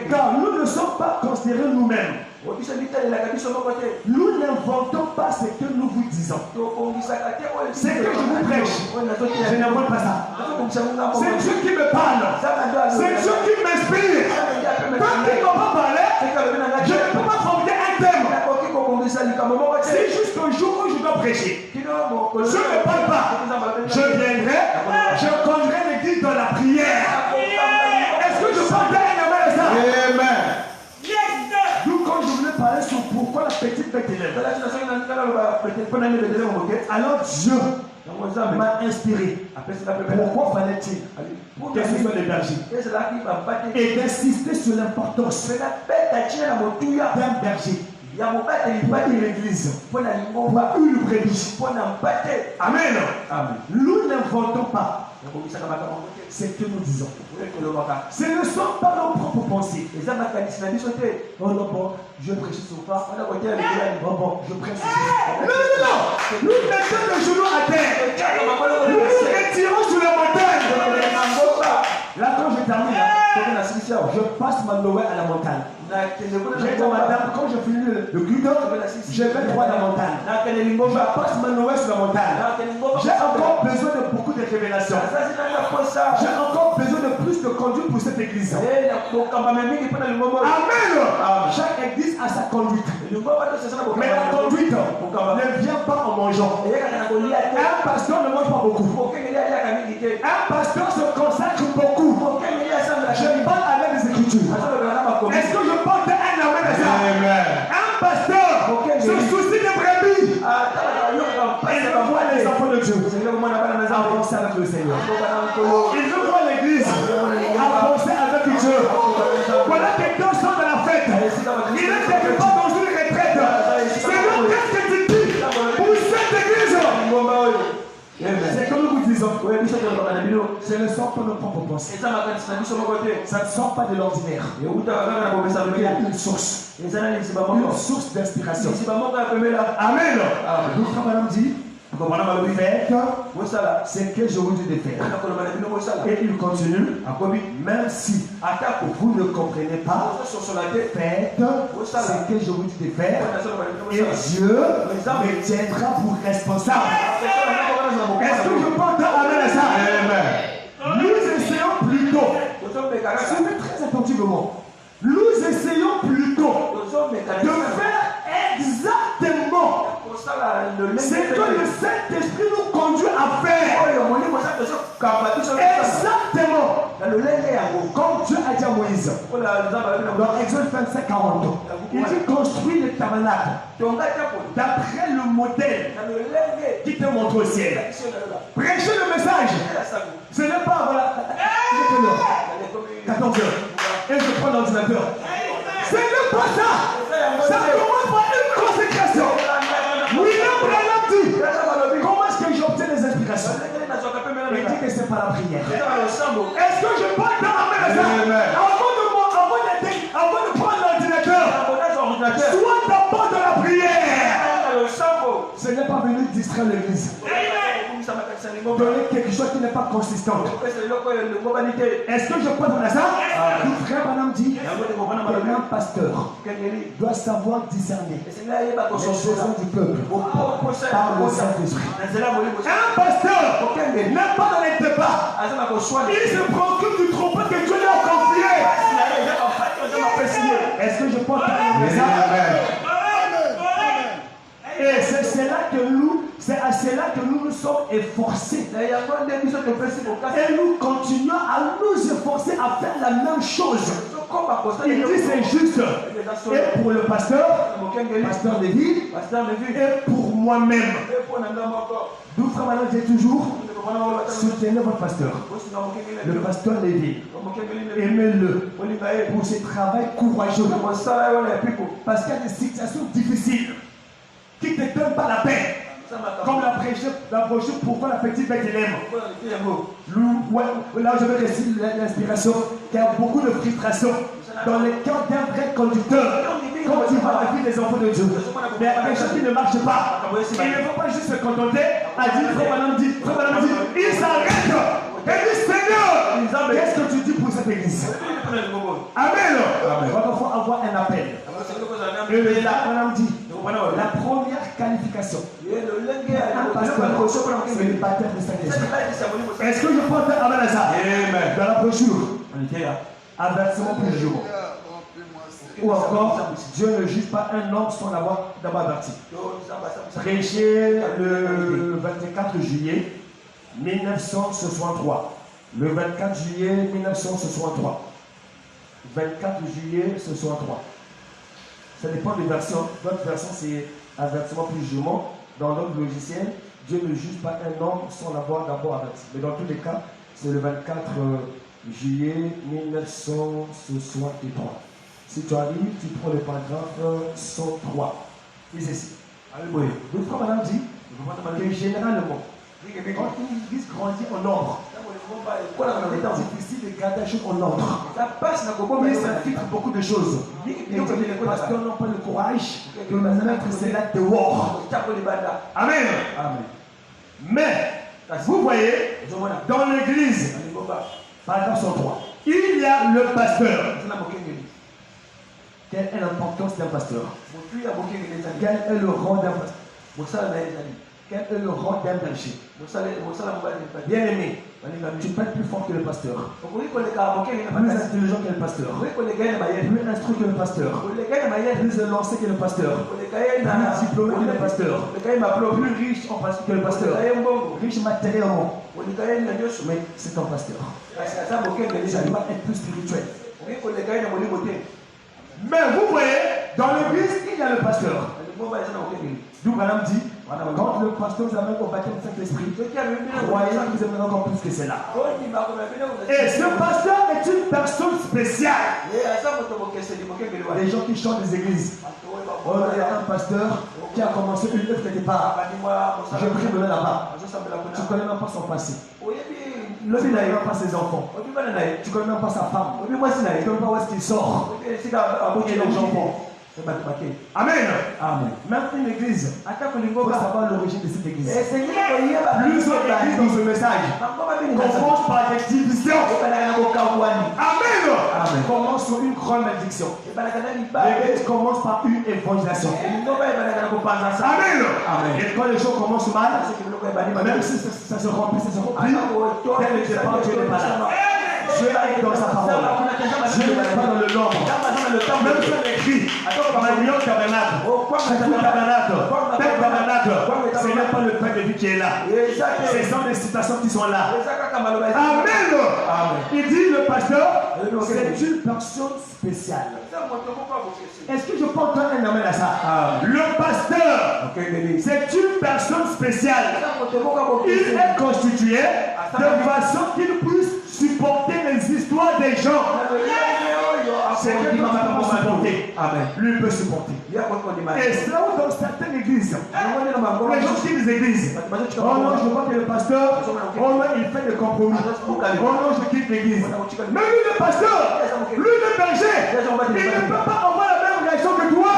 Car nous ne sommes pas considérés nous-mêmes. Nous n'inventons pas ce que nous vous disons. C'est que je vous prêche. Je n'invente pas ça. C'est Dieu qui me parle. C'est Dieu qui m'inspire. Quand il ne m'a pas parlé, je ne peux pas formuler un thème. C'est juste un jour où je dois prêcher. Je ne parle pas. Je viendrai, je conduirai l'église dans la prière. Est-ce que je parle d'un amen à ça? Amen. D'où quand je voulais parler sur pourquoi la petite Bethléem. Alors Dieu m'a inspiré. Pourquoi fallait-il que ce soit les bergers et d'insister sur l'importance d'un berger pour l'église, pour une brebis. Amen. Nous n'inventons pas. C'est que nous disons. Ce ne sont pas nos propres pensées. Oh non, bon, je prêche sur ça. Oh bon, je prêche sur ça. Non. Nous mettons le genou à terre. Nous nous retirons sur la montagne. Là, quand je termine, je passe ma Noël à la montagne. J'ai dit madame, quand je finis le culte, je vais droit à la montagne. Je passe ma Noël sur la montagne. J'ai encore besoin de beaucoup de révélations. J'ai encore besoin de plus de conduite pour cette église. Amen. Chaque église a sa conduite. Mais la conduite ne vient pas en mangeant. Un pasteur ne mange pas beaucoup. Un pasteur se consacre beaucoup. Je parle avec les Écritures. Est-ce que je porte un amen à ça? Un pasteur se soucie des brebis. Il veut voir les enfants de Dieu avancer avec le Seigneur. Il veut voir l'église avancer avec Dieu. Voilà quelqu'un sort de la fête. Il est quelque part dans une retraite. Seigneur, qu'est-ce que tu dis pour cette église? C'est comme nous disons, ce ne sont pas nos propres pensées. Ça ne sort pas de l'ordinaire. Il y a une source d'inspiration. Amen. Notre madame dit, faites ce que je vous dis de faire. Et il continue, même si vous ne comprenez pas, faites ce que je vous dis de faire. Et Dieu me tiendra pour responsable. Est-ce que je peux entendre amen à ça? Nous essayons plutôt, suivez très attentivement, nous essayons plutôt de faire exactement ce que le Saint-Esprit nous conduit à faire. Exactement. Comme Dieu a dit à Moïse, dans Exode 25, 40, il dit construis le tabernacle d'après le modèle qui te montre au ciel. Prêchez le message. Ce n'est pas, voilà, 14 heures. Et je prends l'ordinateur. Ce n'est pas ça. Ça commence par une consécration. William Branham dit, comment est-ce que j'obtiens les inspirations? Il dit que c'est par la prière. Est-ce que je parle dans la main? Avant de prendre l'ordinateur, sois d'abord dans la prière. Ce n'est pas venu distraire l'église. Donner quelque chose qui n'est pas consistant. Est-ce que je peux donner ça? Le frère Branham dit qu'un pasteur doit savoir discerner les besoins du peuple par le Saint-Esprit. Un pasteur n'est pas dans les débats. Il se préoccupe du troupeau que Dieu lui a confié. Est-ce que je peux donner ça? Et c'est cela que nous, c'est à cela que nous nous sommes efforcés. Et nous continuons à nous efforcer à faire la même chose. Il dit c'est juste. Et pour le pasteur Lévi, et pour moi-même. D'où frère Manon dit toujours, Soutenez votre pasteur. Le pasteur Lévi. Aimez-le pour ce travail courageux. Parce qu'il y a des situations difficiles qui ne te donnent pas la paix. Comme la brochure Pourquoi la petite Bethléem. Là où je vais réciter l'inspiration, il y a beaucoup de frustration dans le cœur d'un vrai conducteur. Quand tu vois la vie des enfants de Dieu, mais il y a quelque chose qui ne marche pas. Il ne faut pas juste se contenter à dire Frère Madame dit, il s'arrête et dit Seigneur, qu'est-ce que tu dis pour cette église? Amen. Il faut avoir un appel. Et là, Madame dit, la première qualification, un pasteur, c'est le baptême de Saint-Esprit. Est-ce que je peux faire amen à ça? Dans la brochure, avertissement plus jour. Ou encore, Dieu ne juge pas un homme sans l'avoir d'abord averti. Prêché le 24 juillet 1963. Le 24 juillet 1963. 24 juillet 1963. Ça dépend des versions. Notre version, c'est avertissement plus jurement. Dans notre logiciel, Dieu ne juge pas un homme sans l'avoir d'abord averti. Mais dans tous les cas, c'est le 24 juillet 1963. Si tu arrives, tu prends le paragraphe 103. C'est ici. Le frère Madame dit que généralement, quand une église grandit en ordre, c'est difficile de garder les choses en ordre. Mais ça filtre beaucoup de choses. Et les pasteurs n'ont pas le courage de mettre cela dehors. Amen. Mais, vous voyez, dans l'église, paragraphe 103, il y a le pasteur. Quelle est l'importance d'un pasteur? Quel est le rang d'un pasteur? Quel est le rang d'un berger? Bien aimé, tu peux être plus fort que le pasteur, plus intelligent que le pasteur, plus instruit que le pasteur, plus élancé que le pasteur, plus diplômé que le pasteur, plus riche en pasteur que le pasteur, riche matériellement. Mais c'est ton pasteur. Ça doit être plus spirituel. Mais vous voyez, dans l'église, il y a le pasteur. D'où Madame dit, quand le pasteur vous amène au baptême du Saint-Esprit, croyez que vous aimez encore plus que cela. Et ce pasteur est une personne spéciale. Les gens qui chantent des églises. Oh, il y a un pasteur qui a commencé une œuvre quelque part. Je prie de là-bas. Tu ne connais même pas son passé. Tu ne connais même pas ses enfants. Tu ne connais même pas sa femme. Tu ne connais même pas où est-ce qu'il sort. Et les gens vont. Amen. Même une église, il faut savoir l'origine de cette église. Plusieurs églises dans ce message commencent par des divisions. Amen. Commence sur une grande malédiction. L'église commence par une évangélisation. Amen. Et quand les choses commencent mal, même si ça se remplit, dès le départ, Dieu n'est pas là. Dieu est dans sa parole. Dieu n'est pas dans le nombre. Même si on écrit, Magnon tabernacle, Père tabernacle, ce n'est pas le Père de vie qui est là. Ce sont des citations qui sont là. Amen. Il dit le pasteur, c'est une personne spéciale. Est-ce que je peux entendre un amen à ça? Le pasteur, c'est une personne spéciale. Il est constitué de façon qu'il puisse supporter les histoires des gens. C'est que nous avons supporté. Lui peut supporter. Et c'est là où dans certaines églises, les gens qui disent églises, oh non, je vois que le pasteur, oh non, il fait des compromis. Oh non, je quitte l'église. Mais lui, le pasteur, lui, le berger, il ne peut pas avoir la même réaction que toi.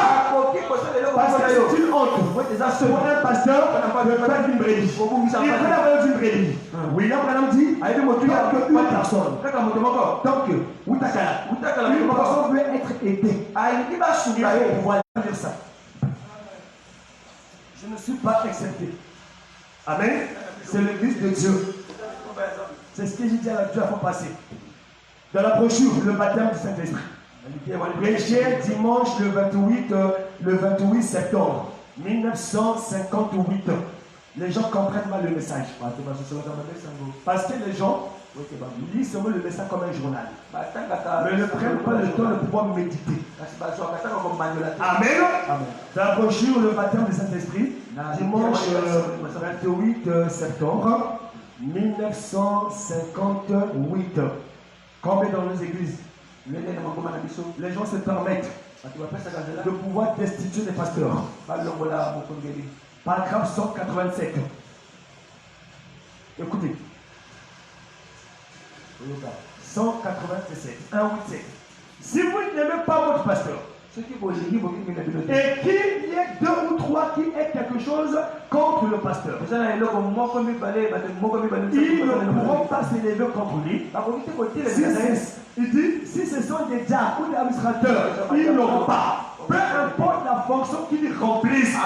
Parce que c'est une honte. Pour un pasteur, de faire d'une brebis. Il peut avoir d'une brebis. Oui, là, madame dit, il n'y a qu'une personne. Donc, une personne veut être aidée. Il faut pouvoir dire ça. Je ne suis pas accepté. Amen. C'est l'église de Dieu. C'est ce que j'ai dit à la Dieu avant passé. Dans la brochure, le baptême du Saint-Esprit. Prêché dimanche le 28 septembre 1958. Les gens comprennent mal le message. Parce que les gens lisent seulement le message comme un journal. Mais ne prennent pas le temps de pouvoir méditer. Amen. Dans la brochure, le baptême du Saint-Esprit, dimanche 28 septembre 1958. Combien dans nos églises les gens se permettent de pouvoir destituer les pasteurs? Paragraphe 187. Écoutez. 187. 187. Si vous n'aimez pas votre pasteur, et qu'il y ait 2 ou 3 qui aient quelque chose contre le pasteur, ils ne pourront pas s'élever contre lui. Il dit, si ce sont des diacres ou des administrateurs, ils n'auront pas. Peu importe la fonction qu'ils remplissent,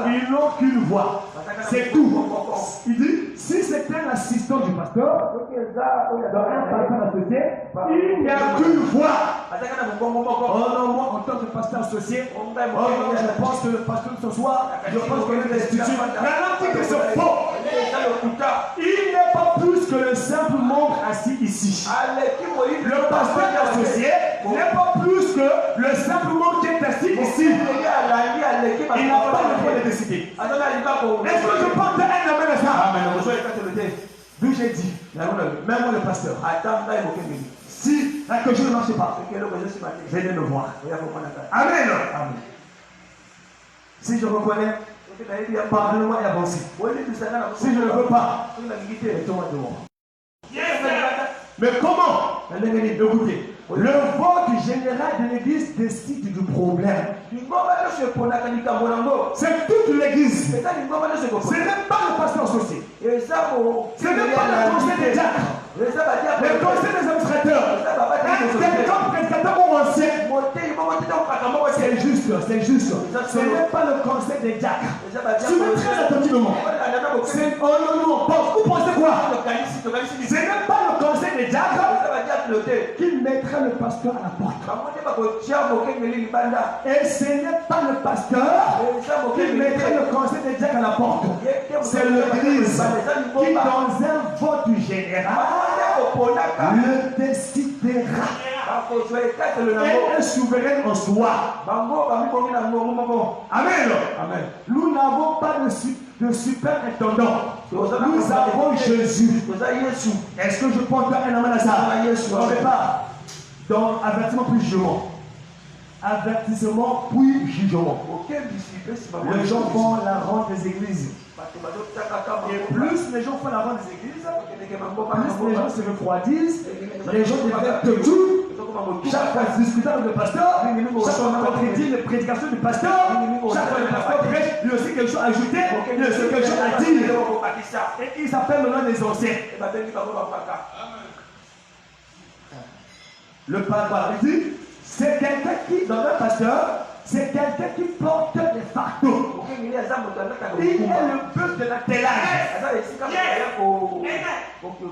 ils n'ont qu'une voix. C'est tout. Il dit, si c'est un assistant du pasteur, dans un pasteur associé, il n'y a qu'une voix. Oh non, moi, en tant que pasteur associé, oh non, je pense que le pasteur ce soir, je pense que l'institut, maintenant dit que c'est faux. Il n'est pas plus que le simple membre assis ici. Le pasteur associé n'est pas plus que le simple membre qui est assis ici. Il n'a pas le droit de décider. Est-ce que je porte un amen à ça? D'où j'ai dit, même moi le pasteur, si la question ne marche pas, venez me voir. Amen. Si je reconnais, pardonne-moi et avance. Si je ne veux pas, mettons-moi dehors. Mais comment? Écoutez, le vote général de l'église décide du problème. C'est toute l'église. Ce n'est pas le pasteur associé. Ce n'est pas le conseil des diacres. Le conseil des administrateurs. Quelqu'un prédicateur ou ancien. C'est juste. Ce n'est pas le conseil des diacres. Suivez très attentivement. Non. Vous pensez quoi? Ce n'est pas le conseil des diacres qui mettrait le pasteur à la porte. Et ce n'est pas le pasteur qui mettrait le conseil des diacres à la porte. C'est l'église qui, dans un vote général, le décidera. Et est souverain en soi. Amen. Nous n'avons pas de superintendant. Nous avons Jésus. Est-ce que je porte un amen à ça? On ne pas. Dans avertissement puis jugement. Avertissement puis jugement. Les gens font la ronde des églises. Et plus les gens font la ronde des églises, plus les gens se refroidissent, les gens deviennent têtus. Chaque fois discuter avec le pasteur, chaque fois contredire les prédications du pasteur, chaque fois le pasteur prêche, il y a aussi quelque chose à ajouter, il y a aussi quelque chose à dire. Et ils s'appellent maintenant des anciens. Le paragraphe dit, c'est quelqu'un qui, dans un pasteur, c'est quelqu'un qui porte des fardeaux. Il est le peuple de la télage.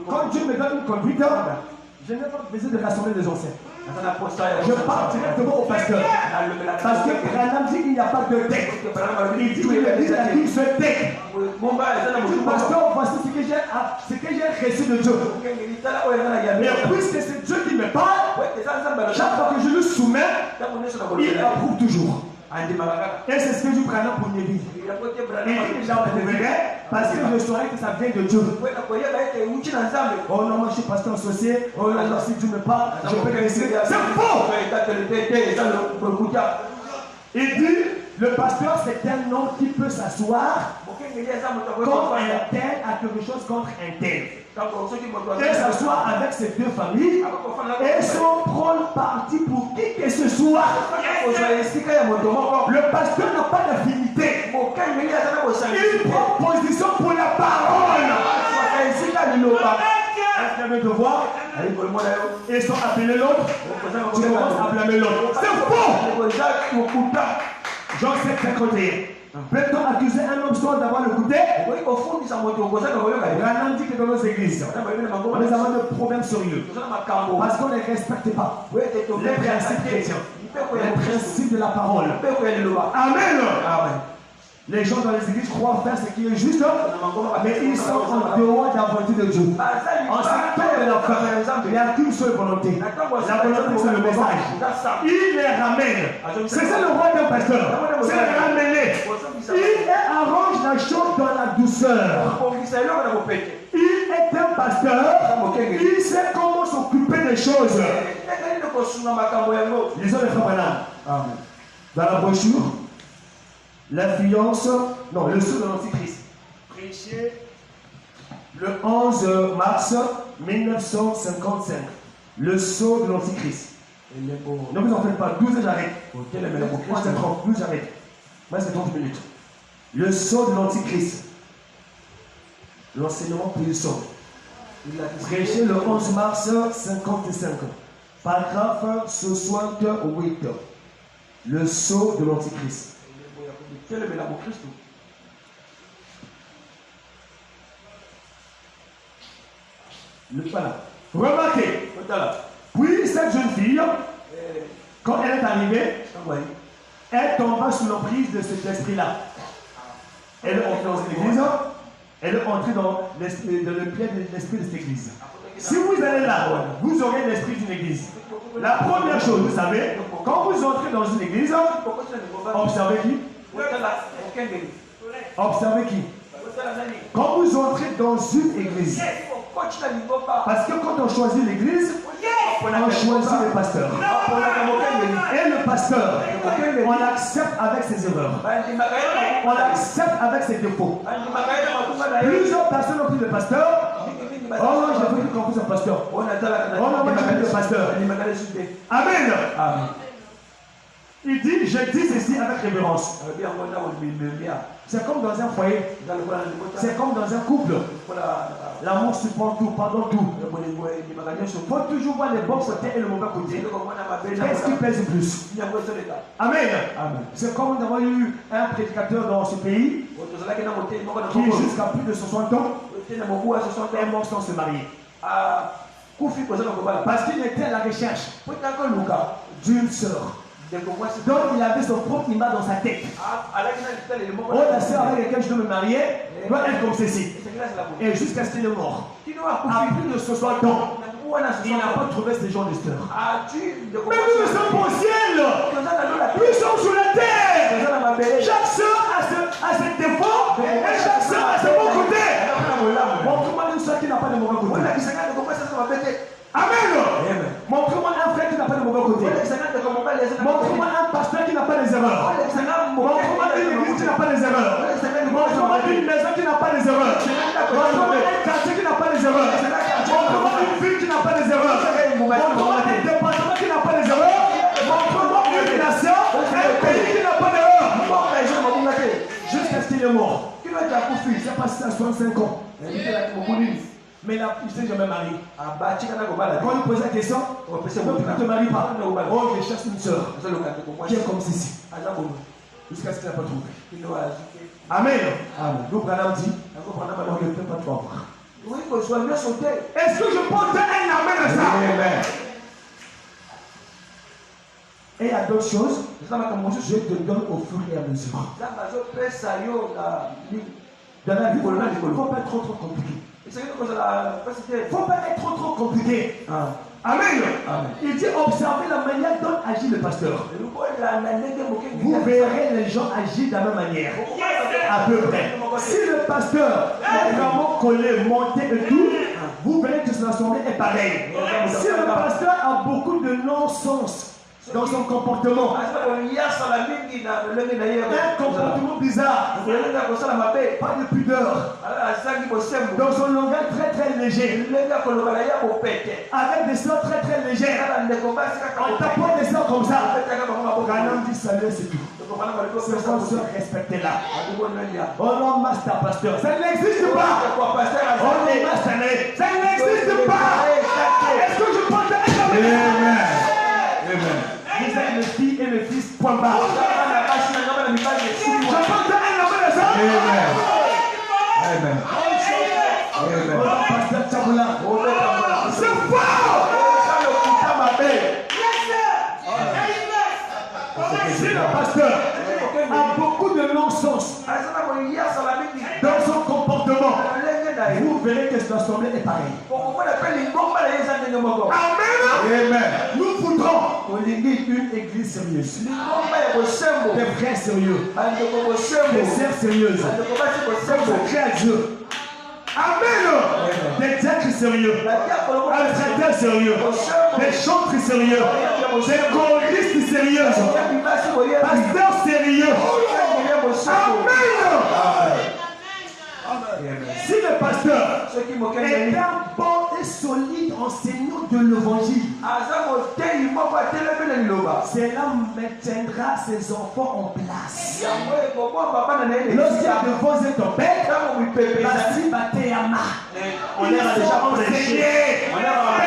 Quand Dieu me donne une conduite, je n'ai pas besoin de rassembler les anciens. Je pars directement au pasteur. Parce que Branham dit qu'il n'y a pas de texte. Il dit que l'église a dit ce texte. Pasteur, voici ce que j'ai reçu de Dieu. Mais puisque c'est Dieu qui me parle, chaque fois que je le soumets, il approuve toujours. Et c'est ce que je prends pour une église. Et j'approuverai parce que je saurais que ça vient de Dieu. Oh non, moi je suis pasteur associé. Oh non, si Dieu me parle, je peux le laisser. C'est faux! Il dit, le pasteur c'est un homme qui peut s'asseoir quand un tel a quelque chose contre un tel. Et s'asseoir avec ses deux familles et sans prendre parti pour qui que ce soit. Le pasteur n'a pas d'affinité. Il prend position pour la parole. De voir, et sont appelés l'autre, tu commences à blâmer l'autre. C'est faux! Jean 7:51. Peut-on accuser un homme sans avoir le goûter? Branham dit que dans nos églises, nous avons des problèmes sérieux parce qu'on ne respecte pas les principes chrétiens, les principes de la parole. Amen. Les gens dans les églises croient faire ce qui est juste, mais ils sont en dehors de la volonté de Dieu. En ce temps de la fin, il n'y a qu'une seule volonté. La volonté, c'est le message. Il les ramène. C'est ça le roi d'un pasteur. C'est les ramener. Il arrange la chose dans la douceur. Il est un pasteur. Il sait comment s'occuper des choses. Lisons les frères Branham. Amen. Dans la brochure, l'influence, non, le sceau de l'Antichrist. Prêché le 11 mars 1955. Le sceau de l'Antichrist. Ne vous en faites pas, 12 et j'arrête. Moi c'est 30, 12 j'arrête. Moi c'est 30 minutes. Le sceau de l'Antichrist. L'enseignement puissant. Il a prêché le 11 mars 55. Paragraphe 68. Le sceau de l'Antichrist. Voilà. Remarquez. Puis cette jeune fille, quand elle est arrivée, elle tomba sous l'emprise de cet esprit-là. Elle est entrée dans une église, elle est entrée dans le pied de l'esprit de cette église. Si vous allez là, vous aurez l'esprit d'une église. La première chose, vous savez, quand vous entrez dans une église, observez qui? Observez qui? Quand vous entrez dans une église, parce que quand on choisit l'église, on choisit le pasteur. Et le pasteur, on l'accepte avec ses erreurs. On l'accepte avec ses défauts. Plusieurs personnes ont pris le pasteur. Oh non, je n'ai pas confiance au pasteur. Oh non, moi j'ai pris le pasteur. Amen. Il dit, je dis ceci avec révérence. C'est comme dans un foyer. C'est comme dans un couple. L'amour supporte tout, pardonne tout. Il faut toujours voir les bons côtés et le mauvais côté. Qu'est-ce qui pèse le plus? Amen. C'est comme nous avons eu un prédicateur dans ce pays qui, jusqu'à plus de 60 ans, est mort sans se marier. Parce qu'il était à la recherche d'une sœur. Donc il avait son propre image dans sa tête. Oh, la sœur avec laquelle je dois me marier doit être comme ceci. Et jusqu'à ce qu'il est mort. À plus de 60 ans, il n'a pas trouvé ce genre de sœur. Mais nous sommes au ciel. Nous sommes sur la terre. Chaque sœur a ses défauts et chaque sœur a ses bons côtés. Montre-moi une sœur qui n'a pas de mauvais côté. Amen. Montre-moi un frère qui n'a pas de mauvais côté. Montre-moi un pasteur qui n'a pas des erreurs. Montre-moi une église qui n'a pas des erreurs. Montre-moi une maison qui n'a pas des erreurs. Montre-moi un quartier qui n'a pas des erreurs. Montre-moi une ville qui n'a pas des erreurs. Montre-moi un département qui n'a pas des erreurs. Montre-moi une nation, un pays qui n'a pas d'erreurs. Jusqu'à ce qu'il est mort. C'est passé à 65 ans. Mais là, il ne s'est jamais marié. Quand il pose la question, pourquoi tu ne te maries pas? Oh, je cherche une soeur qui est comme ceci. Jusqu'à ce qu'il n'a pas trouvé. Amen. Donc, Branham dit, on ne peut pas tout avoir. Est-ce que je porte un amen à ça? Et il y a d'autres choses, je te donne au fur et à mesure. Dans la vie, il ne faut pas être trop compliqué. Il ne faut pas être trop compliqué. Amen. Il dit observez la manière dont agit le pasteur. Vous verrez les gens agir de la même manière. À peu près. Si le pasteur est vraiment collé, monté et tout, vous verrez que son assemblée est pareille. Si le pasteur a beaucoup de non-sens dans son comportement, un comportement bizarre, pas de pudeur, dans son langage très léger, avec des sons très légers, en tapant des sons comme ça, Branham dit salut, c'est tout. C'est comme ça, respectez-la. Oh non, master pasteur, ça n'existe pas. Oh non, master, ça n'existe pas. Est-ce que je porte un amen? Vous êtes mes filles et mes fils, point barre. Je porte un amen à ça. Amen. Pasteur Tchaboula. C'est fort. Si le pasteur a beaucoup de non-sens dans son comportement, vous verrez que cette assemblée est pareille. Amen. Nous voudrons une église sérieuse, des frères sérieux, des sœurs sérieuses, consacrés à Dieu. Amen. sérieux, un traiteur sérieux, des chantres sérieux, des choristes sérieux, pasteurs sérieux. Amen. Si le pasteur est un bon et solide enseignant de l'évangile, cela maintiendra ses enfants en place. Lorsqu'il devant être en paix, Basi Bateyama, on est déjà enseigné.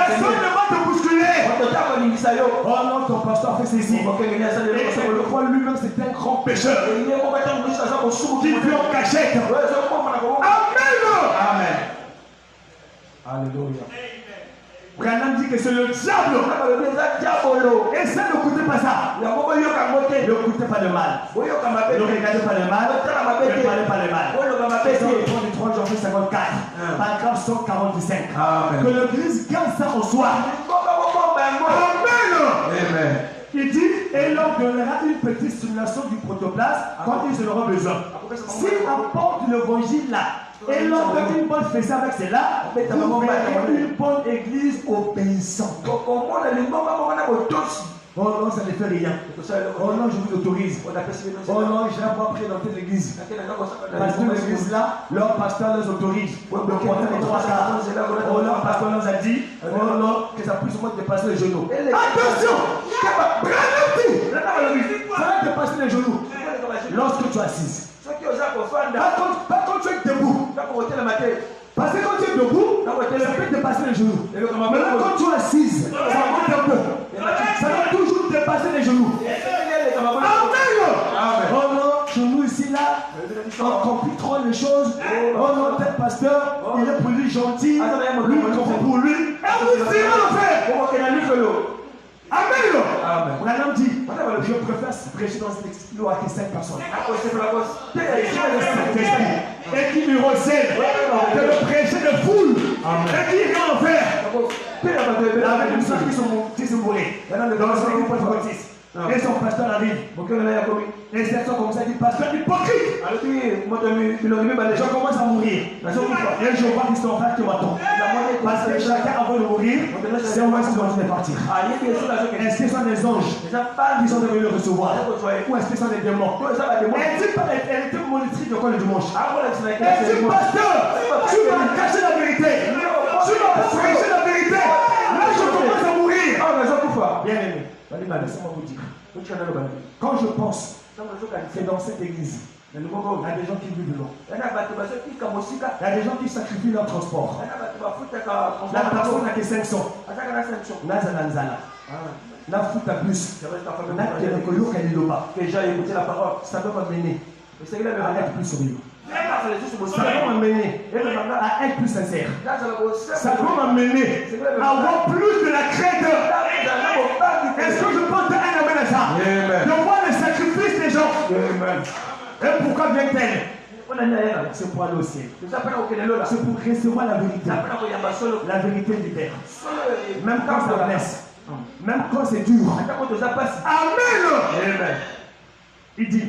Personne ne va te bousculer. Oh non, ton pasteur fait ceci. Et le roi lui-même, c'est un grand pécheur qui vit en cachette. Amen. Alléluia. Branham dit que c'est le diable. Et ça, n'écoutez pas ça. N'écoutez pas le mal. Ne regardez pas le mal. Ne parlez pas le mal. C'est le 3 janvier 54. Paragraphe 145. Que l'Église garde ça en soi. Amen. Il dit, et leur donnera une petite simulation du protoplasme quand ils en auront besoin. S'ils apportent l'évangile là, et leur donne une bonne fessée avec cela, vous verrez une bonne église obéissante. Oh non, ça ne fait rien. Oh non, je vous autorise. Oh non, je n'ai pas présenté l'église. Parce que l'église là, leur pasteur les autorise. De porter les 3 quarts. Oh, leur pasteur nous a dit, oh non, que ça puisse au moins dépasser les genoux. Attention! Ça va dépasser les genoux. Lorsque tu es assise. Pas quand tu es debout. Parce que quand tu es debout, ça peut dépasser les genoux. Mais là, quand tu es assise, ça monte un peu. Ça va toujours dépasser les genoux. Amen. Oh non, chez nous ici, là, on complique trop les choses. Oh non, tel pasteur, il est pour lui gentil. Lui, il comprend pour lui. Et vous irez le faire. Amen. Branham dit, je préfère prêcher dans un exilo à 5 personnes. Et qui me recèle, que de prêcher de foule. Et qui vient en faire. Avec une soeur qui se mourait. Dans le 5.6. Et son pasteur arrive. Et cette soeur comme ça dit, pasteur hypocrite. Je commence à mourir. Et je vois qu'ils sont en train de m'attendre. Parce que chacun avant de mourir, c'est moi qui dois partir. Est-ce que ce sont des anges qui sont venus le recevoir? Ou est-ce que ce sont des démons? Elle était monitrice de quoi le dimanche? Elle dit, pasteur, tu m'as caché la vérité. Tu m'as pas prêché la vérité. Là, je commence à mourir. Bien aimé, laissez-moi vous dire. Quand je pense que dans cette église, il y a des gens qui vivent loin. Il y a des gens qui sacrifient leur transport. La personne n'a que 500. Nazananzala. La fout à plus. J'ai écouté la parole. Ça doit m'amener à être plus sérieux. Ça doit m'amener à être plus sincère. Ça doit m'amener à avoir plus de la crainte. Est-ce que je peux te un amen à ça? De voir le sacrifice des gens. Et pourquoi vient-elle? C'est pour aller au ciel. C'est pour recevoir la vérité. La vérité du Père. Même quand ça blesse. Même quand c'est dur. Amen. Il dit,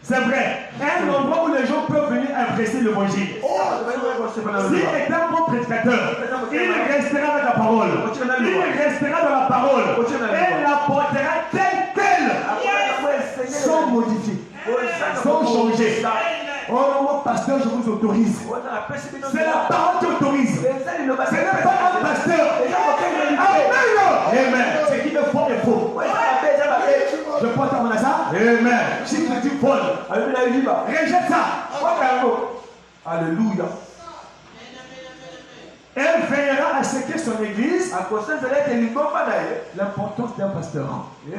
c'est vrai, un endroit où les gens peuvent venir apprécier l'évangile. S'il est un bon prédicateur, il restera avec la parole. Il restera dans la parole. Et l'apportera telle qu'elle, sans modifier, sans changer. Oh non, mon pasteur, je vous autorise. C'est la parole qui autorise. Ce n'est pas un pasteur. Amen. Ce qui me faut est faux. Je porte à mon ça. Amen. Si tu dis Paul, rejette ça. Alléluia. Elle veillera à ce que son église, l'importance d'un pasteur. Il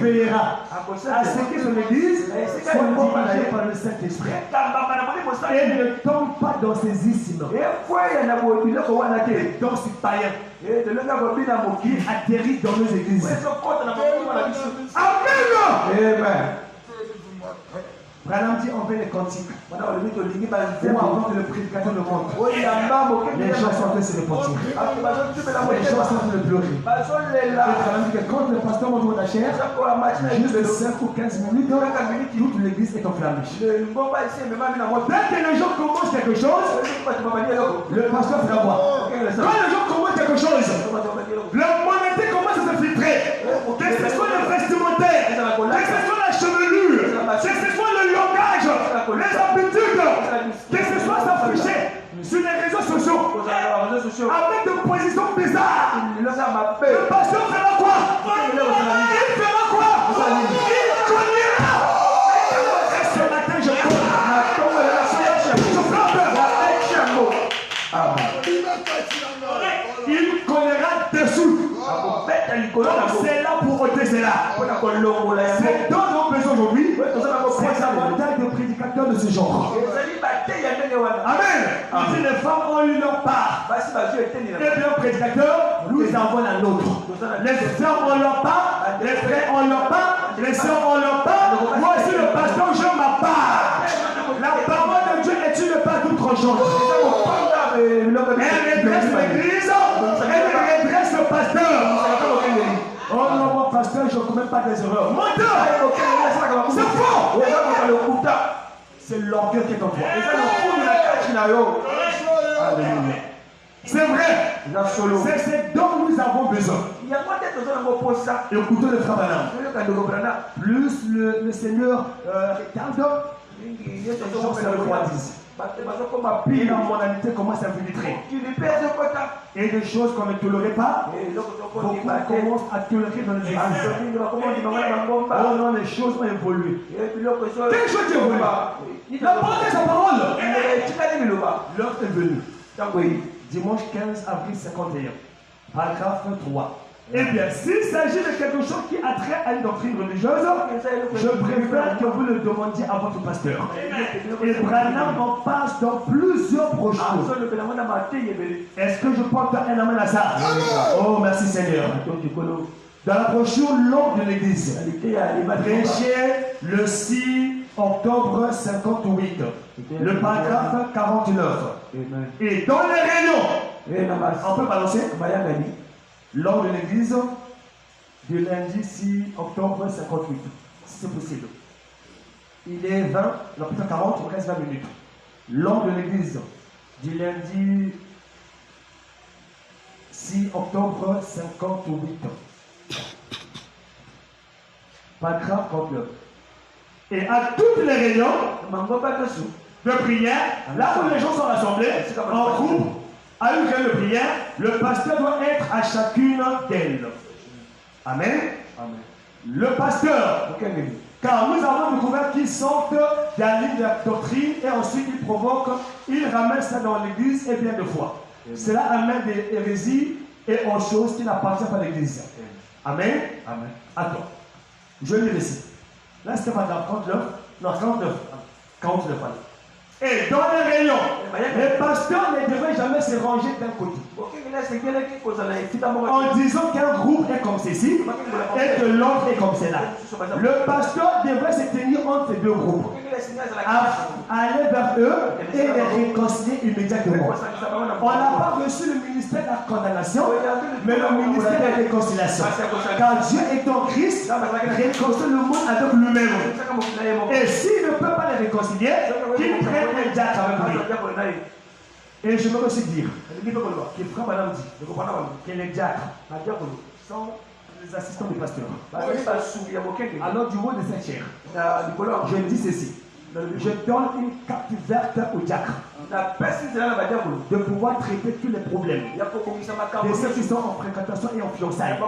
veillera à ce que son église soit dirigée par le Saint-Esprit. Et ne tombe pas dans ses ismes, dans ses païens, qui atterrit dans nos églises. Amen. Branham dit on veut les cantiques. Ou avant que le prédicateur ne monte. Les gens sont en train de se repentir. Les gens sont en train de pleurer. Et Branham dit que quand le pasteur monte dans la chair, juste 5 ou 15 minutes, toute l'église est enflammée. Dès que les gens commencent quelque chose, le pasteur fera voir. Quand les gens commencent quelque chose, leur monété commence à se filtrer. Que ce soit le vestimentaire, que ce soit la chevelure, que ce soit le langage, les habitudes, que ce soit s'afficher sur les réseaux sociaux avec des positions bizarres. Le pasteur fera quoi? Il fera quoi? Il connaîtra. Et ce matin, je il connaîtra dessous. C'est là pour ôter cela. C'est dans nos besoins aujourd'hui. C'est la bataille de prédicateurs de ce genre. Amen. Si les femmes ont eu leur part, et bien prédicateurs, nous avons la nôtre. Les femmes ont leur part, les frères ont leur part, les sœurs ont leur part. Moi aussi le pasteur, j'ai ma part. La parole de Dieu est une part toute tranchante. Elle redresse l'église, elle redresse le pasteur. Oh non, mon pasteur, je ne commets pas des erreurs. Menteur! C'est faux! C'est l'orgueil qui est en toi. Alléluia. C'est vrai. C'est ce dont nous avons besoin. Écoutez le frère Branham. Plus le Seigneur retarde, les gens se refroidissent. Et la mondanité commence à filtrer. Et des choses qu'on ne tolérait pas, beaucoup commencent à tolérer dans les églises. Oh non, les choses ont évolué. Quelle chose évolue? La parole est sa parole. L'heure est venue. Dimanche 15 avril 51, paragraphe 3. Eh bien, s'il s'agit de quelque chose qui a trait à une doctrine religieuse, je préfère que vous le demandiez à votre pasteur. Et Branham en passe dans plusieurs brochures. Est-ce que je porte un amen à ça? Oh, merci Seigneur. Dans la brochure L'homme de l'église, prêché le 6 octobre 58, le paragraphe 49. Et dans les réunions, on peut balancer lors de l'église du lundi 6 octobre 58, si c'est possible. Il est 20, non plutôt 40, il reste 20 minutes. Lors de l'église du lundi 6 octobre 58. Paragraphe 39. Et à toutes les réunions de prière, là où les gens sont rassemblés, en groupe, à une réunion de prière, le pasteur doit être à chacune d'elles. Amen. Amen. Le pasteur, car nous avons découvert qu'ils sortent de la ligne de la doctrine et ensuite ils provoquent, ils ramènent ça dans l'église et bien de foi. Cela amène des hérésies et aux choses qui n'appartiennent pas à l'église. Amen. Amen. Attends, je lis ici. Là c'était pas dans 39, non 49. 49 allez. Et dans les réunions, les pasteurs ne devraient jamais se ranger d'un côté. En disant qu'un groupe est comme ceci et que l'autre est comme cela. Le pasteur devrait se tenir entre ces deux groupes, aller vers eux et les réconcilier immédiatement. On n'a pas reçu le ministère de la condamnation, mais le ministère de la réconciliation. Car Dieu est en Christ, réconcilie le monde avec lui-même. Et s'il ne peut pas les réconcilier, qu'il prenne un diacre avec lui. Et je veux aussi dire que frère Madame dit que les diacres sont les assistants du pasteur. Alors du haut de cette chair, je dis ceci. Je donne une carte verte au diacre de pouvoir traiter tous les problèmes de ceux qui sont en fréquentation et en fiançailles.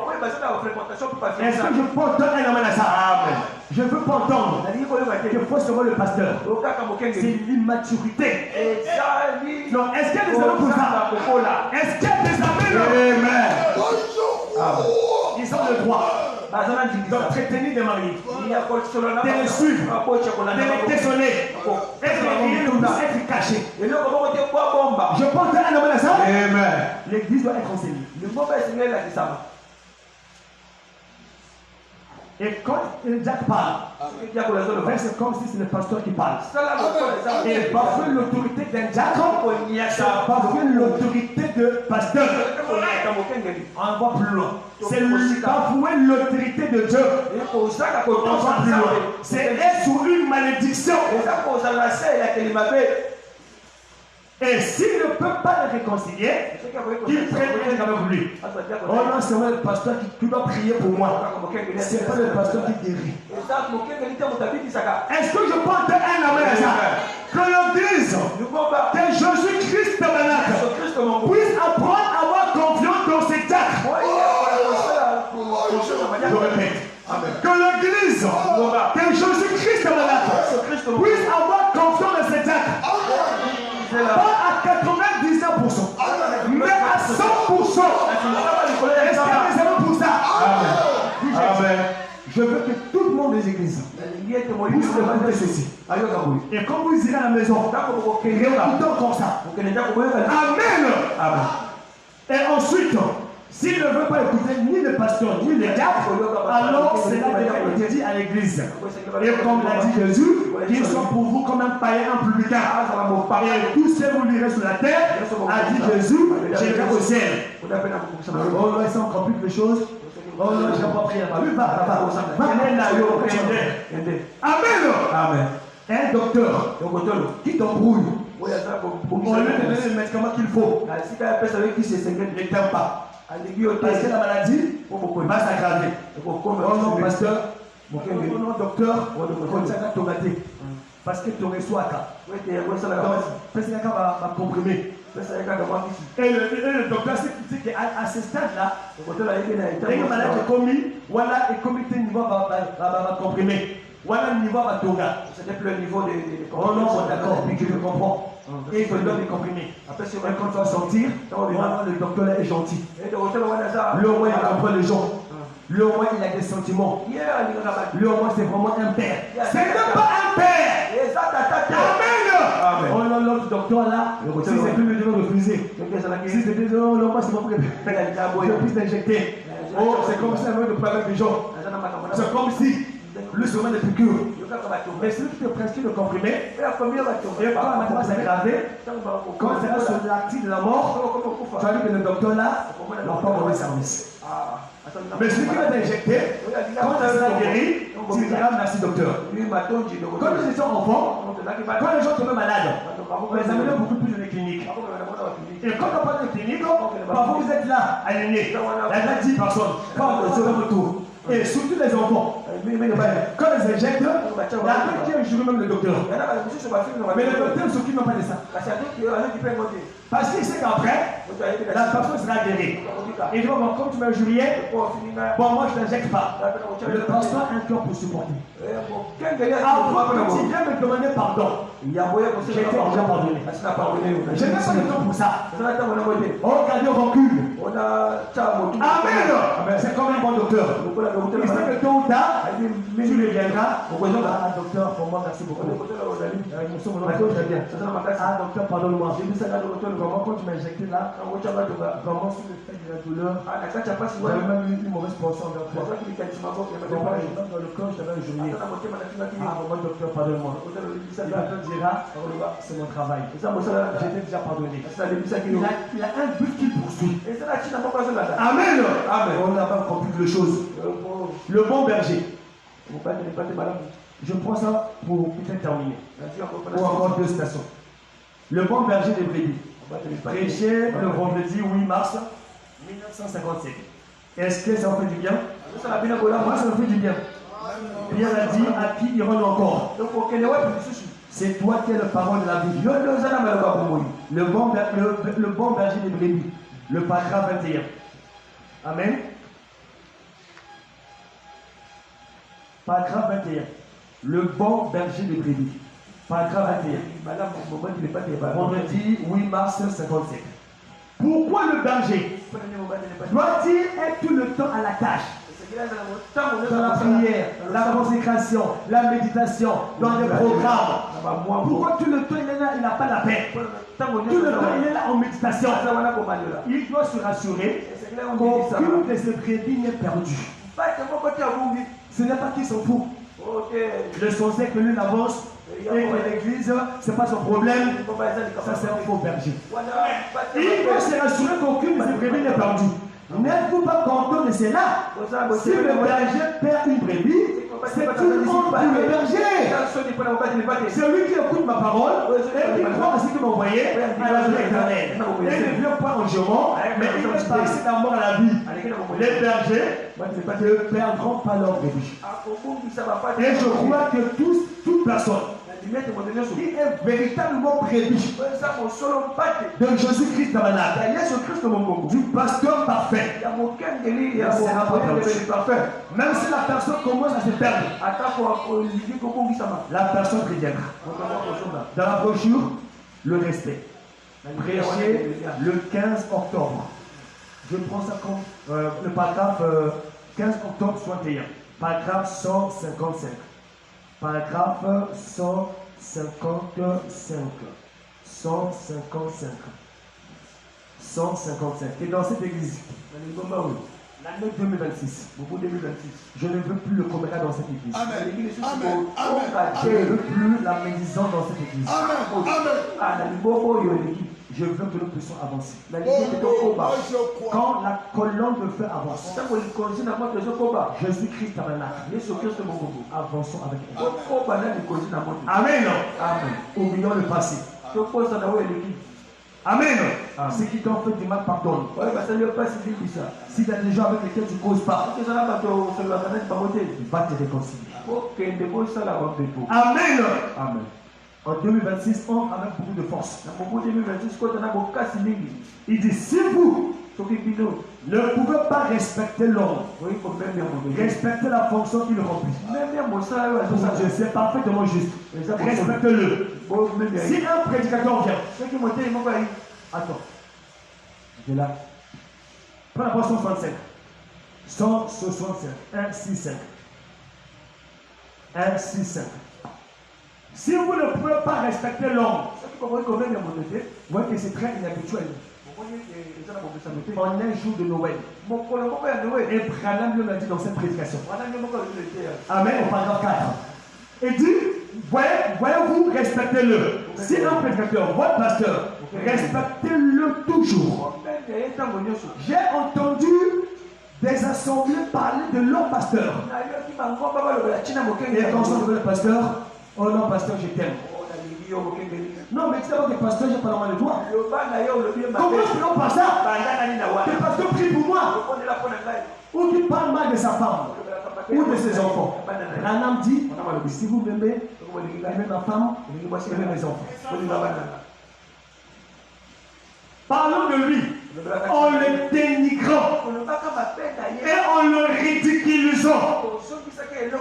Est-ce que je peux entendre un amen à ça? Amen. Je ne veux pas entendre qu'il faut seulement le pasteur. C'est l'immaturité. Non, est-ce qu'il y a des amens pour ça? Est-ce qu'il y a des amens? Amen. Ils ont le droit d'entretenir des maris, de les suivre, de les désoler, et de ne pas être caché. Je pense à un homme à ça. L'église doit être enseignée. Et quand Jack parle, c'est comme si c'est le pasteur qui parle. Et parce que l'autorité d'un diacre, c'est parce que l'autorité de pasteur. On va plus loin. C'est bafouer l'autorité de Dieu. On va plus loin. C'est être sous une malédiction. Et s'il ne peut pas le réconcilier, qu'il prenne quelqu'un avec lui. Oh non, c'est moi le pasteur qui doit prier pour moi. C'est pas le pasteur qui guérit. Est-ce que je peux entendre un amen à ça? Que l'église de Jésus-Christ tabernacle puisse apprendre à avoir confiance dans ses actes. Je répète. Que l'église de Jésus-Christ tabernacle puisse avoir confiance dans ses actes. Pas à 99%, mais à 100%. Est-ce qu'il y a des raisons pour ça? Amen. Amen. Je veux que tout le monde des églises puisse écouter ceci. Et quand vous irez à la maison, écoutez encore ça. Amen. Amen. Et ensuite, s'il ne veut pas écouter ni le pasteur ni les diacres, alors cela devrait être dit à l'église. Et comme l'a dit Jésus, qu'il soit pour vous comme un païen, un publicain. Et tout ce que vous lirez sur la terre, a dit Jésus, j'irai au ciel. Oh non, il s'est encore plus de choses. Oh non, je n'ai pas prié là-bas. Oui, va. Amen. Amen. Un docteur qui t'embrouille. On lui donne les médicaments qu'il faut. Ne t'aime pas. Parce que la maladie va s'aggraver. Oh non, pasteur, oh non, docteur, parce que tu reçois parce que va comprimer. Et le docteur sait qu'à ce stade-là, les malades sont commis, voilà, et comité niveau va comprimer. Voilà le niveau va tourner. C'était plus le niveau de oh non, d'accord, puis je le comprends. Et il te donne des comprimés. Après, quand tu vas sortir, le docteur est gentil. Le roi, il comprend les gens. Le roi, il a des sentiments. Le roi, c'est vraiment un père. C'est même pas un père. Amen. Oh non, l'autre docteur là, si c'est plus le devant refuser. Si c'était non, moi c'est pas pour que je puisse t'injecter. Oh, c'est comme ça, de parler avec les gens. C'est comme si le sommet de piqûre. Mais celui qui te prescrit le comprimé, et quand la maladie va s'aggraver, quand c'est là sur l'acte de la mort, tu vas dire que le docteur là n'a pas mauvais service. Mais celui qui va t'injecter, quand tu seras guéri, tu diras merci docteur. Quand nous étions enfants, quand les gens tombaient malades, on les amenait beaucoup plus dans les cliniques. Et quand on parle de clinique, parfois vous êtes là, alignés. Il y a 10 personnes, quand on se retour. Et surtout les enfants. Quand ils injectent, il y a quelqu'un qui a juré même le docteur. Mais le docteur ne s'occupe même pas de ça. Parce qu'il sait qu'après, la personne sera guérie. Il dit, bon, comme tu m'as juré, bon, moi je ne t'injecte pas. Le pasteur a un cœur pour supporter. Avant que tu viennes me demander pardon, j'ai été déjà pardonné. Je n'ai pas le temps pour ça. Oh, regardez, on recule. Amen. C'est comme un bon docteur. Il sait que tôt ou tard, tu le viendras. Ah, docteur, pour moi, merci beaucoup. Ah, docteur, pardonne-moi. Vraiment, quand tu m'as injecté là, vraiment, sur le fait de la douleur, j'avais même eu une mauvaise portion vers toi. Dans le corps, je t'avais injurié. Ah, vraiment, docteur, pardonne-moi. Le docteur dira, c'est mon travail. J'étais déjà pardonné. Il a un but qu'il poursuit. Amen. Amen. On n'a pas compris de choses. Le bon berger. Je prends ça pour peut-être terminer. Ou encore 2 stations. Le bon berger des brebis. Prêché le vendredi 8 mars 1957. Est-ce que ça en fait du bien? Moi, ça me fait du bien. Pierre a dit à qui irons-nous encore? C'est toi qui es le parole de la vie. Le bon berger des brebis. Le paragraphe 21. Amen. Paragraphe 21. Le bon berger des brebis. Paragraphe 21. Vendredi 8 mars 57. Pourquoi le berger doit-il être tout le temps à la tâche? Dans la prière, la consécration, la méditation, dans les programmes. Pourquoi tout le temps il est là, il n'a pas la paix? Tout le temps il est là en méditation. Il doit se rassurer qu'aucune de ses brebis n'est perdue. Ce n'est pas qu'il s'en fout. Ok. L'essentiel que lui avance et que l'église, ce n'est pas son problème. Ça, c'est un faux berger. Il faut se rassurer qu'aucune de ses brebis n'est perdue. N'êtes-vous pas content de cela? Si le berger perd une brebis, c'est une honte pour le berger. Celui qui écoute ma parole et qui croit à ce qu'il m'a envoyé à la vie éternelle. Et ne vient pas en jurement, mais il veut passer d'abord à la vie. Les bergers ne perdront pas leur brebis. Et je crois que toute personne qui est véritablement brebis de Jésus-Christ tabernacle, du pasteur parfait, ne sera pas perdu. Même si la personne commence à se perdre, la personne reviendra. Dans la brochure, le respect. Prêché le 15 octobre. Je prends ça comme le paragraphe 15 octobre 61. Paragraphe 155. Paragraphe 155. 155. Et dans cette église, l'année 2026, je ne veux plus le comédien dans cette église. Je ne veux plus la médisance dans cette église. Je veux que nous puissions avancer. Quand la colonne de feu avance, Jésus-Christ tabernacle, avançons avec elle. Amen. Oublions le passé. Amen. Ceux qui t'ont fait du mal, pardonne. Si tu as des gens avec lesquels tu ne causes pas, il va te réconcilier. Amen. Amen. En 2026, on a avec beaucoup de force. Il dit, si vous ne pouvez pas respecter l'homme, respectez la fonction qu'il remplit. Je sais parfaitement juste. Respectez-le. Si un prédicateur vient, attends, je là. Prends la portion 165. 165. 165. 165. Si vous ne pouvez pas respecter l'homme, vous voyez que c'est très inhabituel. En un jour de Noël. Et Branham lui l'a dit dans cette prédication. Amen, au paragraphe 4. Et dit, voyez-vous, respectez-le. Si un prédicateur, votre pasteur, respectez-le toujours. J'ai entendu des assemblées parler de leur pasteur. Et quand on le pasteur, oh non, pasteur, je t'aime. Non, mais tu sais pas que pasteur, j'ai pas la main de toi. Comment est-ce que l'on passe ça? Que pasteur prie pour moi. Ou qui parle mal de sa femme. Ou de ses enfants. Branham dit, si vous m'aimez, aimez ma femme, aimez mes enfants. Parlons de lui en le dénigrant et en le ridiculisant.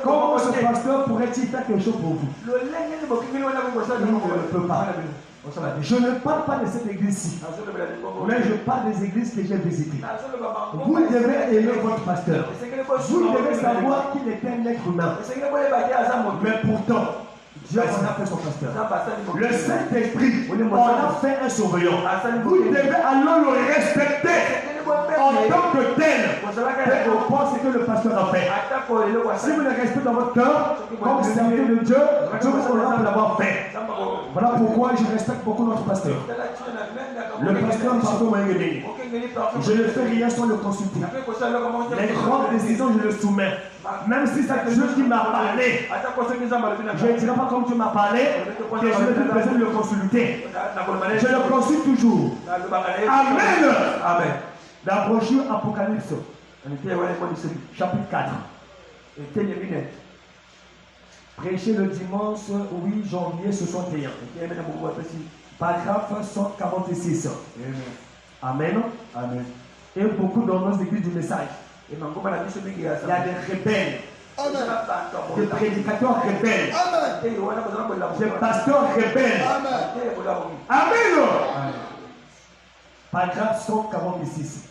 Comment ce pasteur pourrait-il faire quelque chose pour vous? Il ne peut pas. Je ne parle pas de cette église-ci, mais je parle des églises que j'ai visitées. Vous devez aimer votre pasteur. Vous devez savoir qu'il est un être humain. Mais pourtant, Dieu en a fait son pasteur. Le Saint-Esprit en a fait un surveillant. Vous devez alors le respecter en tant que tel. Et on pense que le pasteur a fait. Si vous le respectez dans votre cœur, comme serviteur de Dieu, Dieu vous honore de l'avoir fait. Voilà pourquoi je respecte beaucoup notre pasteur. Le pasteur Pardon Moïngeli. Je ne fais rien sans le consulter. Les grandes décisions, je le soumets. Même si c'est Dieu qui m'a parlé, je ne dirai pas comme tu m'as parlé, que je ne te besoin de le consulter. Je le consulte toujours. Amen. Amen. La brochure Apocalypse, chapitre 4. Prêché le dimanche 8 janvier 61. Paragraphe 146. Amen. Amen. Et beaucoup dans nos églises du message, il y a des rebelles. Des prédicateurs rebelles. Des pasteurs rebelles. Amen. Paragraphe 146.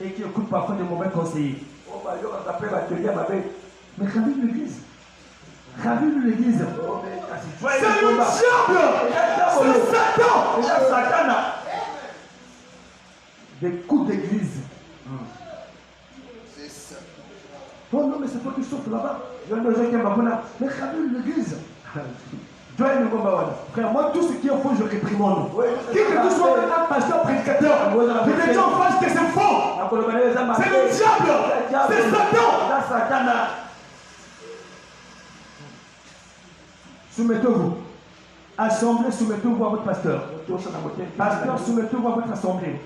Et qui écoute parfois de mauvais conseillers. Mais ravive l'église. Ravive l'église. C'est le diable. C'est Satan. Des coups d'église. Oh non, mais c'est toi qui souffles là-bas. Mais Khabib, l'église. Frère, moi, tout ce qui est faux, je réprimande. Qui que tu sois un pasteur prédicateur, je te dis en face que c'est faux. C'est le diable. C'est Satan. Soumettez-vous. Assemblée, soumettez-vous à votre pasteur. Pasteur, soumettez-vous à votre assemblée.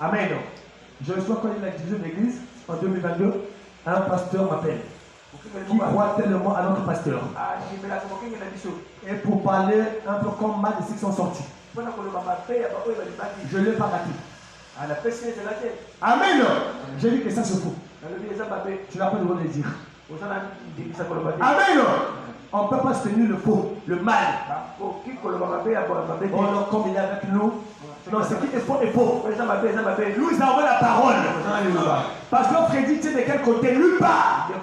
Amen. Je reçois quand il y a la division de l'église en 2022, un pasteur m'appelle qui croit tellement à notre pasteur. Et pour parler un peu comme mal de ceux qui sont sortis. Je ne l'ai pas raté. Amen. J'ai dit que ça se fout. Tu n'as pas le droit de le dire. Amen. On ne peut pas se tenir le faux, le mal. Oh non, comme il est avec nous. Non, ce qui est faux est faux. Nous avons la parole. Parce que Freddy, tu es de quel côté? Nulle part. Et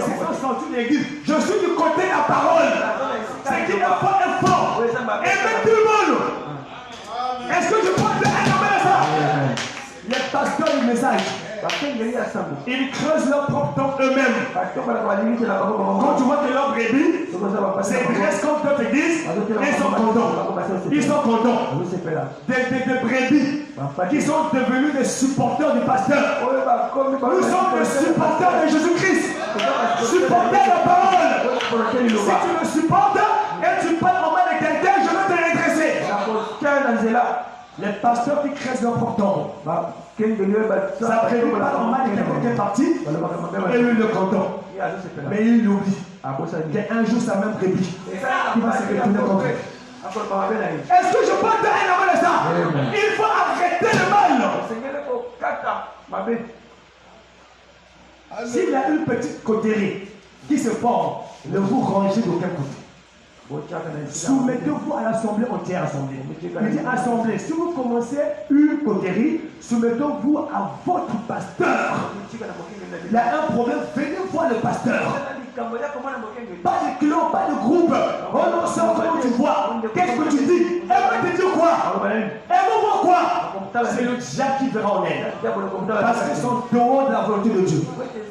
c'est ça, sorti de l'église. Je suis du côté de la parole. Ce qui est faux est faux. Aimez tout le monde. Est-ce que je peux faire un amen à ça? Les pasteurs du message. Ils creusent leur propre tombe eux-mêmes. Quand tu vois que leur brebis s'intéressent contre d'autres églises, ils sont contents. Ils sont contents. Des brebis qui sont devenus des supporters du pasteur. Nous sommes des supporters de Jésus-Christ. Supporters de la parole. Si tu me supportes et tu parles en mal de quelqu'un, je vais te redresser. Les pasteurs qui créent leur propre tombe. Ça prédit pas normal de quelqu'un qui est parti et lui le content. Mais il l'oublie. Qu'un jour sa même brebis qui va se retourner contre lui. Est-ce que je peux te dire un amen de ça? Il faut arrêter le mal. S'il y a une petite coterie qui se forme, ne vous rangez d'aucun côté. Soumettez-vous à l'assemblée entière. Il dit assemblée. Si vous commencez une coterie, soumettez-vous à votre pasteur. Il y a un problème, venez voir le pasteur. Pas de clan, pas de groupe. Oh non, ça, comment tu vois? Qu'est-ce que tu dis? Elle va te dire quoi? Elle va voir quoi? C'est le diable qui verra en elle. Parce qu'ils sont dehors de la volonté de Dieu.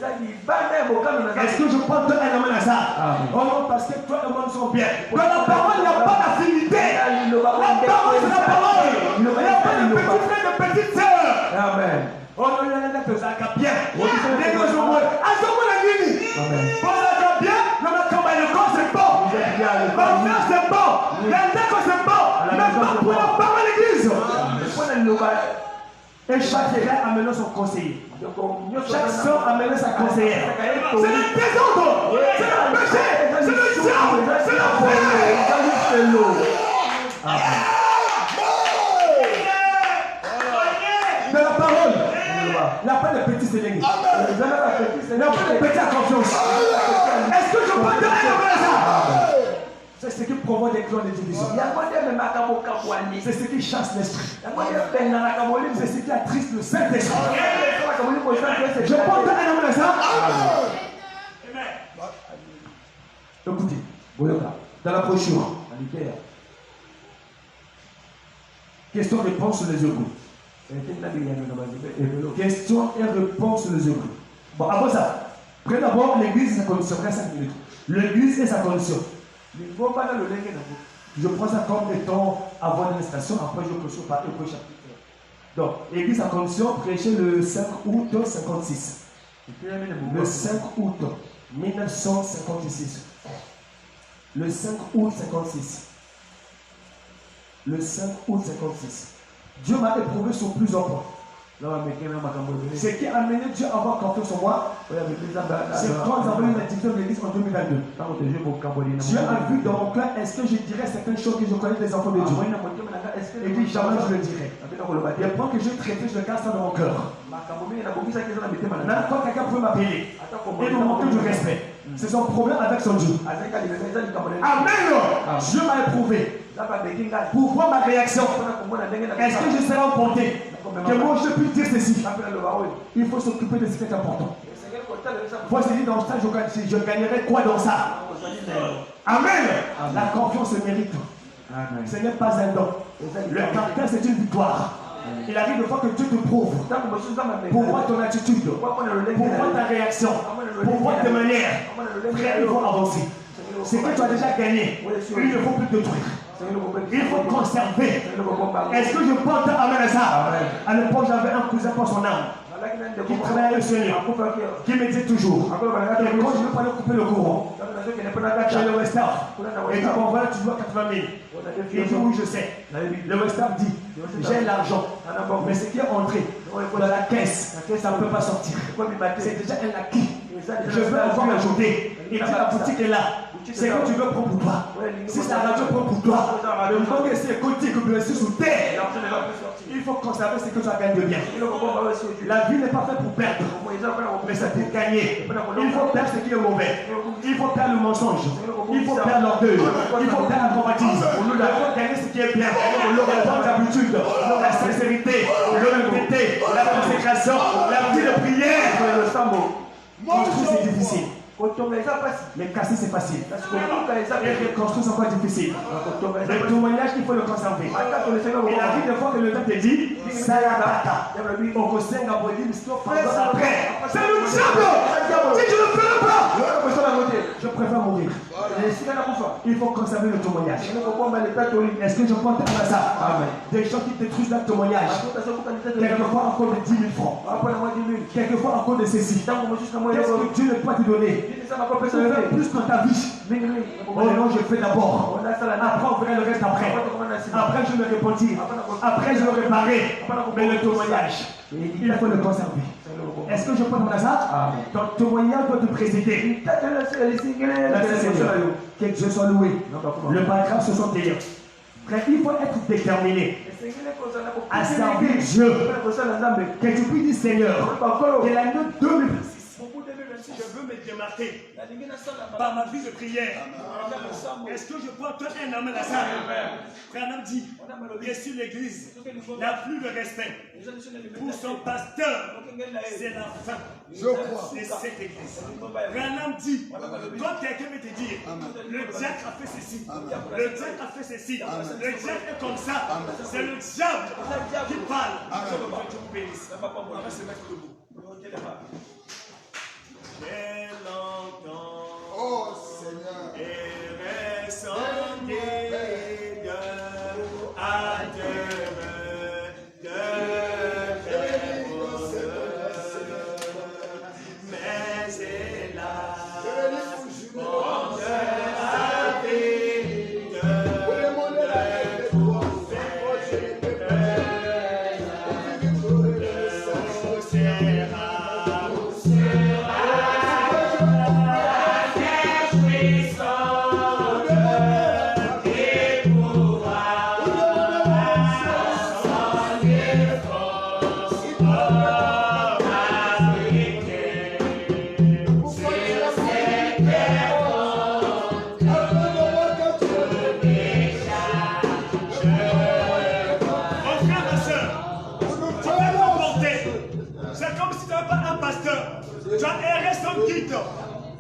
Est-ce que je prends un amen à ça? Oh non, parce que toi et moi nous sommes bien. Dans la parole, il n'y a pas d'affinité. La parole, c'est la parole. Il n'y a pas de petits frères, de petites sœurs. Amen. Oh non, il y en a qui sont bien. Les deux sont bons. Ah, c'est bon la nuit. Bon, ça bien. Non, mais quand le corps, c'est bon. Ma frère, c'est bon. L'intègre, c'est bon. Mais pas pour la parole de l'église. Et chaque frère amène son conseiller. Chaque soeur amène sa conseillère. C'est le désordre. C'est le péché. C'est le diable. C'est l'enfer. De la parole. Il n'y a pas de petits sélénies. Il n'y a pas de petits à confiance. Est-ce que je peux te dire ça? C'est ce qui provoque des clans de division. C'est ce qui chasse l'esprit. C'est ce qui attriste le Saint-Esprit. Je peux te dire ça? Écoutez, dans la brochure, question-réponse sur les écoutes. Question et réponse sur les écoutes. Bon, après ça, prenez d'abord l'église et sa condition. Après 5 minutes. L'église et sa condition. Je prends ça comme étant avant une station, après je prêche par le chapitre. Donc, l'église et sa condition, prêché le 5 août 1956. Le 5 août 1956. Le 5 août 56. Le 5 août 56. Dieu m'a éprouvé sur plusieurs points. Ce qui a amené Dieu à avoir confiance en moi, c'est quand nous avons eu l'activité de l'église en 2022. Dieu a vu dans mon cœur, est-ce que je dirais certaines choses que je connais des enfants de Dieu? Et puis jamais je le dirai. Les points que j'ai traités, je garde ça dans mon cœur. Quand quelqu'un peut m'appeler et me manquer du respect, c'est son problème avec son Dieu. Amen. Dieu m'a éprouvé pour voir ma réaction. Est-ce que je serai emporté? Que moi je puisse dire ceci. Il faut s'occuper de ce qui est important. Moi je dis dans ça, je gagnerai quoi dans ça? Amen. La confiance se mérite. Ce n'est pas un don. Le caractère c'est une victoire. Il arrive de fois que Dieu te prouve pour voir ton attitude, pour voir ta réaction, pour voir tes manières. Frère, il faut avancer. Ce que tu as déjà gagné, il ne faut plus détruire. Il faut conserver. Est-ce que je porte amen à ça? À l'époque, j'avais un cousin pour son âme qui travaillait le Seigneur, qui me dit toujours, et quand je ne veux pas lui couper le courant, j'ai le Western. Et il dit, bon voilà, tu dois 80 000. Il dit, oui, je sais. Le Western dit, j'ai l'argent, mais ce qui est entré dans la caisse, ça ne peut pas sortir. C'est déjà un acquis. Je veux encore l'ajouter. Il dit, la boutique est là. C'est que tu veux prendre pour toi. Si la radio prend pour toi, le temps que c'est côté que tu es sous terre, il faut conserver ce que tu as gagné de bien. La vie n'est pas faite pour perdre, mais c'est pour gagner. Il faut perdre ce qui est mauvais. Il faut perdre le mensonge. Il faut perdre l'orgueil. Il faut perdre la convoitise. Il faut gagner ce qui est bien. La bonne habitude, la sincérité, l'honnêteté, la consécration, la vie de prière. Construire, c'est difficile. Les casser, c'est facile. Les reconstruire, c'est encore difficile. Le témoignage, il faut le conserver. Il arrive des fois que le temps te dit, ça y a bata. Au conseil, on va dire, après. C'est le diable. Si tu ne le fais pas, je préfère mourir. Il faut conserver le témoignage. Est-ce que je porte à ça? Des gens qui détruisent leur témoignage. Quelquefois encore de 10 000 francs. Quelquefois encore de ceci. Qu'est-ce que Dieu ne peut te donner? Tu fais plus dans ta vie. Oh non, je fais d'abord. Après, on verra le reste après. Après, je vais répondre. Après, je vais réparer. Mais le témoignage, il faut le conserver. Est-ce que je peux demander ça? Ton témoignage doit te présider. Que Dieu soit loué. Le paragraphe 61. Frère, il faut être déterminé à servir Dieu. Que tu puisses dire, Seigneur, que l'année 2026, je veux me démarquer par ma vie de prière. Est-ce que je porte un amen à ça? Frère Nam dit, ici l'église n'a plus de respect pour son pasteur. C'est la fin de cette église. Frère Nam dit, quand quelqu'un veut te dire, le diable a fait ceci, le diable a fait ceci, le diable est comme ça, c'est le diable qui parle. Que Dieu vous bénisse. On va se mettre debout. J'ai longtemps aimé son guide à demeurer de réponse, mais hélas, mon Dieu a dit de trouver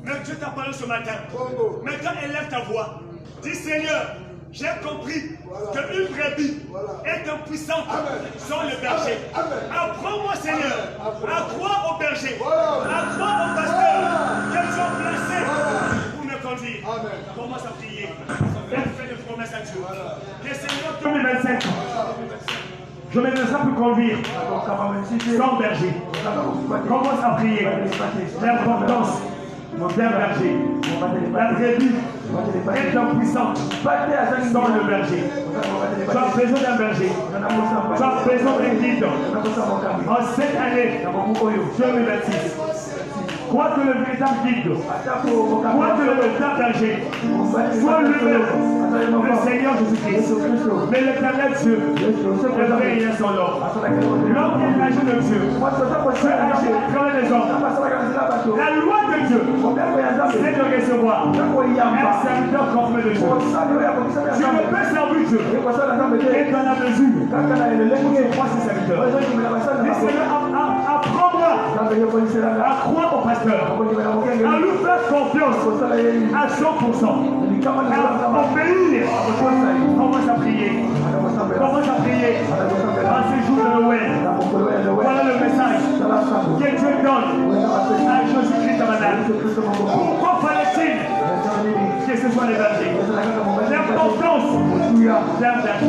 mais Dieu t'a parlé ce matin. Maintenant, élève ta voix. Dis Seigneur, j'ai compris qu'une brebis est impuissante sur le berger. Apprends-moi, Seigneur, à croire au berger, à croire au pasteur qu'elles sont placées pour me conduire. Commence à prier. Fais des promesses à Dieu. Que Seigneur, 2025, je ne me laisserai plus conduire sans berger. Commence à prier. L'importance d'un berger. La brebis est impuissante sans le berger. Tu as besoin d'un berger. Tu as besoin d'un guide. En cette année 2026, crois que le véritable guide, crois que le véritable berger soit lui-même le Seigneur Jésus-Christ. Mais l'éternel Dieu réveille son nom. L'homme est l'agent de Dieu. Dieu agit à travers les hommes. La loi de Dieu, c'est de recevoir un serviteur conforme de Dieu. Tu ne peux servir Dieu et dans la mesure où tu crois ce serviteur. Dis Seigneur, apprends-moi à croire au pasteur, à lui faire confiance à 100%, à obéir. Commence à prier. Commence à prier. En ce jour de Alléluia. Viens, viens.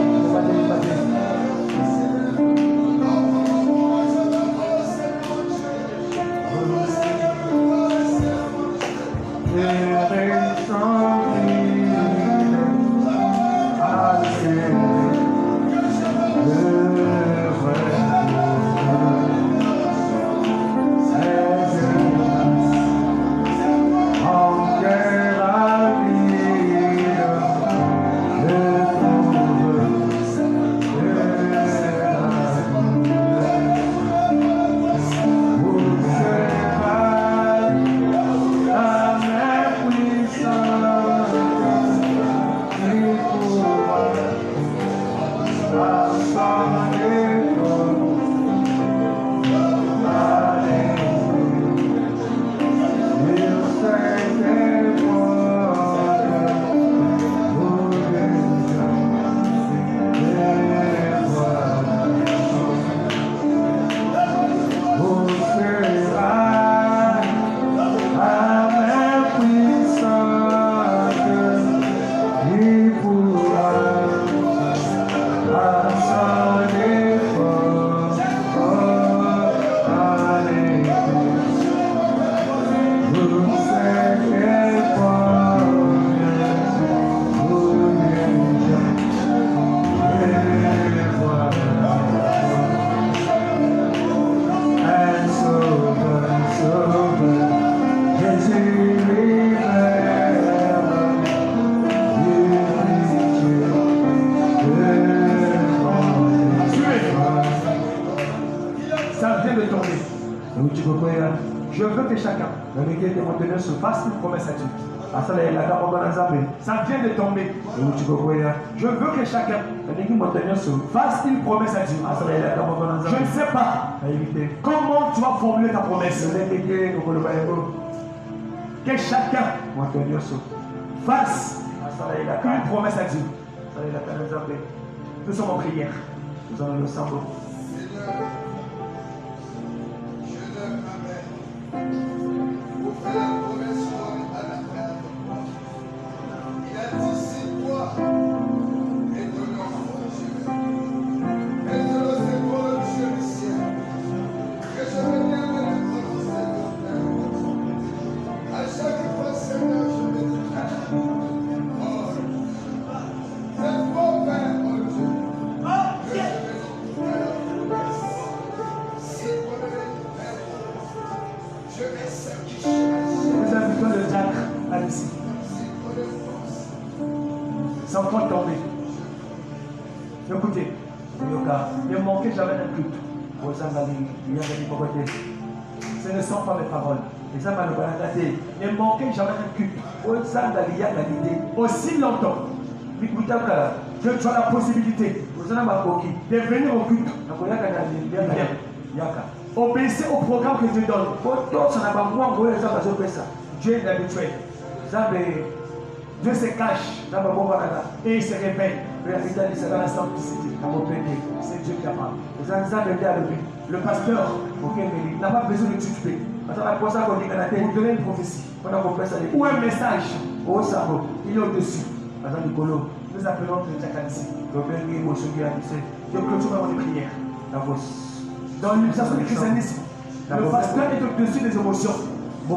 Je veux que chacun fasse une promesse à Dieu. Ça vient de tomber. Je veux que chacun fasse une promesse à Dieu. Je ne sais pas comment tu vas formuler ta promesse. Que chacun fasse une promesse à Dieu. Nous sommes en prière. Nous allons le savoir. Vous faites la promesse à la frère. Il a dit si toi et de l'enfant et de l'autre Dieu du ciel, que je reviens à la prononcer à chaque fois, Seigneur, je vais te dire. Oh, c'est mon Père, mon Dieu. Nous invitons le diacre à ici. C'est en train de tomber. Écoutez, ne manquez jamais un culte. Ce ne sont pas mes paroles. Ne manquez jamais un culte. Aussi longtemps que tu as la possibilité de venir au culte, obéissez au programme que Dieu donne. Dieu est habitué. Dieu se cache et il se révèle dans la simplicité. C'est Dieu qui a parlé. Le pasteur n'a pas besoin de tituber pour donner une prophétie ou un message. Il est au-dessus. Nous appelons le diaconisme. Je clôture dans les prières. Dans l'utilisation du christianisme, le pasteur est au-dessus des émotions. Il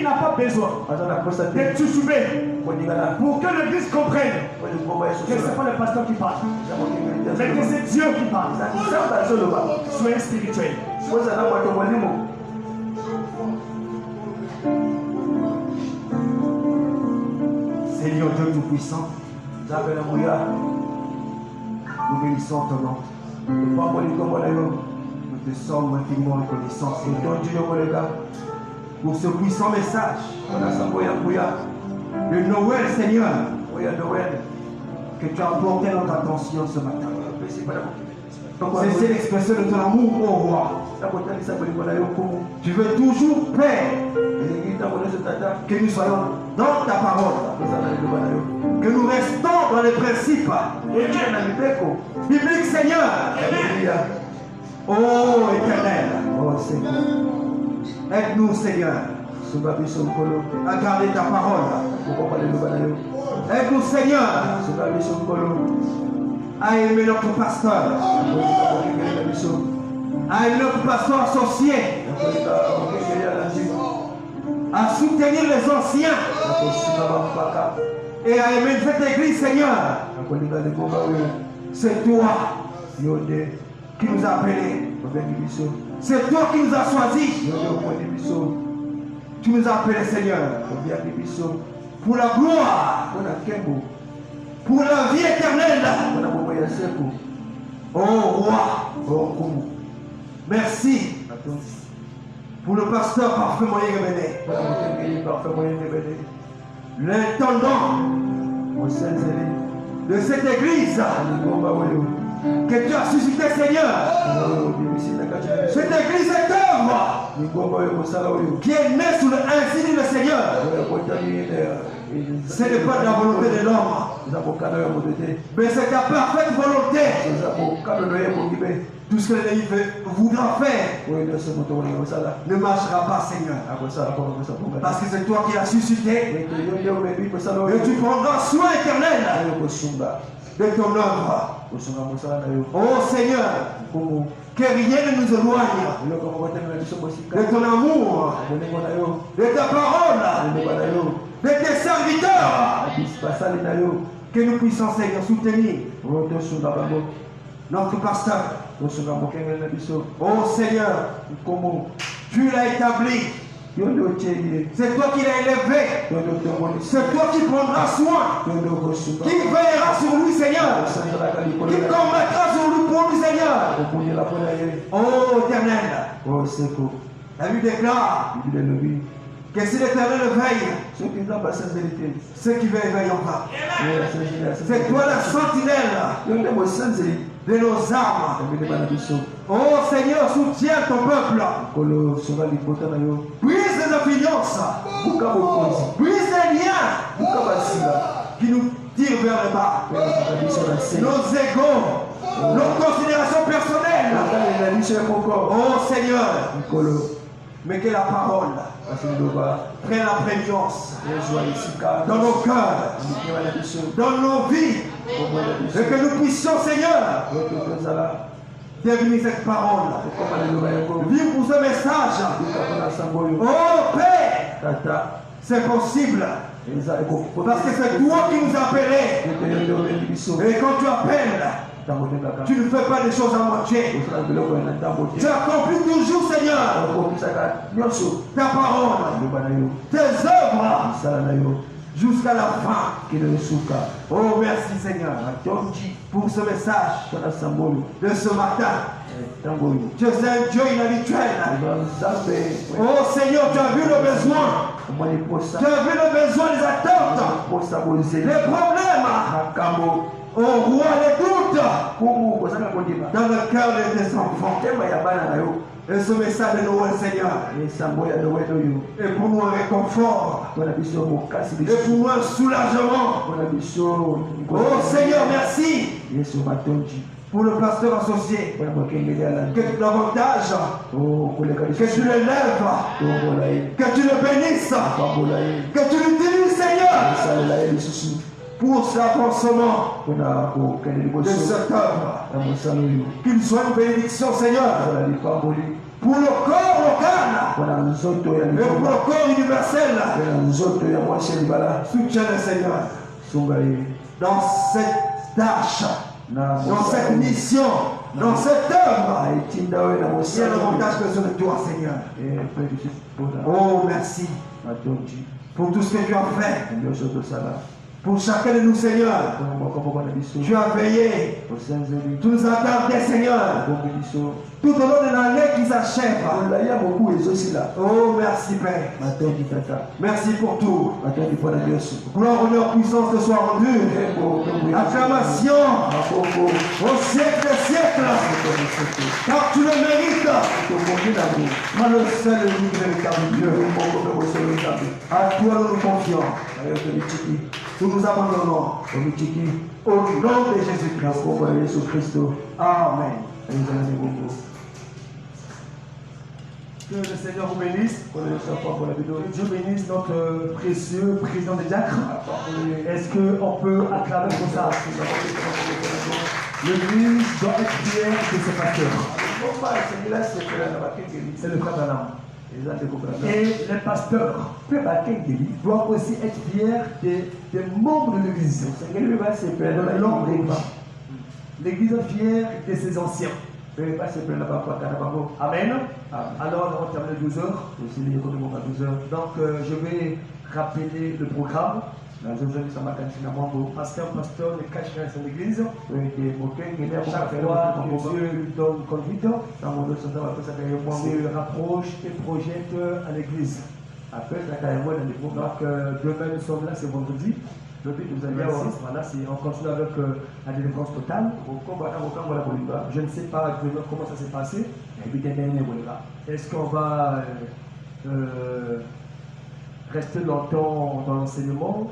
n'a pas besoin de tituber pour que l'église comprenne que ce n'est pas le pasteur qui parle, mais que c'est Dieu qui parle. Soyez spirituel. Seigneur Dieu Tout-Puissant, nous bénissons ton nom. Nous te sommes infiniment reconnaissants, Seigneur, pour ce puissant message de Noël, Seigneur, que tu as porté notre attention ce matin. C'est l'expression de ton amour au roi. Tu veux toujours paix, que nous soyons dans ta parole, que nous restons dans les principes bibliques, Seigneur. Oh Éternel, oh Seigneur, aide-nous, Seigneur, à garder ta parole Aide-nous, Seigneur, à aimer notre pasteur, à aimer notre pasteur associé, à soutenir les anciens et à aimer cette église, Seigneur. C'est toi qui nous a appelés. C'est toi qui nous as choisis. Tu nous as appelés, Seigneur, pour la gloire, pour la vie éternelle. Oh roi, merci pour le pasteur parfait moyen révélé, l'intendant de cette église que tu as suscité, Seigneur. Cette église est œuvre qui est née sous l'insigne du Seigneur. Ce n'est pas de la volonté de l'homme, mais c'est ta parfaite volonté. Tout ce que l'ennemi voudra faire ne marchera pas, Seigneur. Parce que c'est toi qui l'as suscité. Et tu prendras soin éternel de ton œuvre. Oh Seigneur, que rien ne nous éloigne de ton amour, de ta parole, de tes serviteurs. Que nous puissions, Seigneur, soutenir notre pasteur. Oh Seigneur, tu l'as établi. C'est toi qui l'as élevé. C'est toi qui prendras soin, qui veillera sur lui, Seigneur, qui commettra sur lui pour lui, Seigneur. Oh éternel, la Bible déclare que si l'Éternel veille, ceux qui veillent veilleront. C'est toi la sentinelle de nos âmes. Oh Seigneur, soutiens ton peuple. Brise les influences, brise les liens qui nous tirent vers le bas. Nos égos, nos considérations personnelles. Oh Seigneur, mais que la parole prenne la prégnance dans nos cœurs, dans nos vies, et que nous puissions, Seigneur, devenir cette parole, vivre pour ce message. Oh Père, c'est possible, parce que c'est toi qui nous appelais. Et quand tu appelles, tu ne fais pas des choses à moitié. Tu accomplis toujours, Seigneur, ta parole, tes œuvres, jusqu'à la fin. Oh, merci, Seigneur, pour ce message de ce matin. Tu es un Dieu inhabituel. Oh, Seigneur, tu as vu le besoin. Tu as vu le besoin des attentes, les problèmes. Oh roi, les doutes dans le cœur de tes enfants. Et ce message de Noël, Seigneur, est pour nous un réconfort, et pour nous un soulagement. Oh Seigneur, merci pour le pasteur associé, que davantage, que tu l'élèves, que tu le bénisses, que tu l'utilises, Seigneur, pour l'avancement de cette œuvre. Qu'il soit une bénédiction, Seigneur, pour le corps local et pour le corps universel. Soutiens-le, Seigneur, dans cette tâche, dans cette mission, dans cette œuvre. Il y a l'avantage que sur toi, Seigneur. Oh, merci pour tout ce que tu as fait. Pour chacun de nous, Seigneur, tu as veillé. Tu nous as gardés, Seigneur, tout au long de l'année qui s'achève. Oh, merci, Père. Merci pour tout. Gloire, honneur, puissance te soit rendue. Acclamation au siècle des siècles. Car tu le mérites. Moi, le seul et l'unique véritable Dieu. À toi, nous nous confions. Nous nous abandonnons au nom de Jésus-Christ. Amen. Que le Seigneur vous bénisse. Que le Seigneur soit pour la vidéo. Que Dieu bénisse notre précieux président des diacres. Est-ce qu'on peut acclamer pour ça? L'église doit être fière de ses pasteurs. C'est le frère Branham. Et les pasteurs doivent aussi être fiers des membres de l'église. L'église est fière de ses anciens. Amen. Alors, on termine 12 heures. Donc, je vais rappeler le programme. Parce qu'un pasteur ne cache rien à son église. Chaque fois que Dieu lui donne conduite, se rapproche et projette à l'église. Donc, demain nous sommes là, c'est vendredi. Voilà, on continue avec la délivrance totale. Je ne sais pas demain comment ça s'est passé. Est-ce qu'on va rester longtemps dans l'enseignement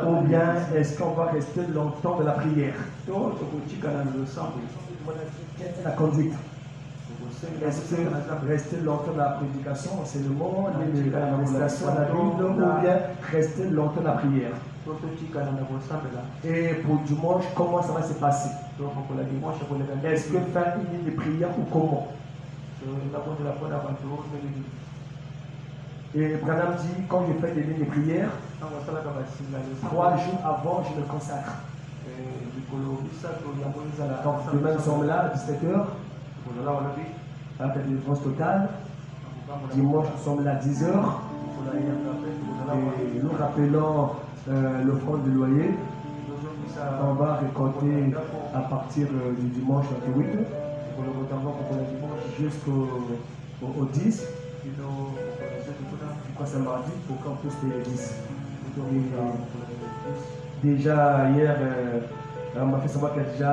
ou bien est-ce qu'on va rester longtemps dans la prière? La conduite. Est-ce que rester longtemps dans la prédication, l'enseignement, la méditation, la Bible, ou bien rester longtemps dans la prière? Et pour dimanche, comment ça va se passer? Est-ce que faire une ligne de prière ou comment? Et Branham dit, quand je fais des lignes de prière, 3 jours avant, je me consacre. Donc demain nous sommes là à 17h, avec la délivrance totale. Dimanche nous sommes là à 10h. Et nous rappelons l'offrande du loyer. On va récolter à partir du dimanche 28 jusqu'au 10. Je crois que c'est mardi pour qu'on puisse payer 10. Déjà hier, on m'a fait savoir qu'il y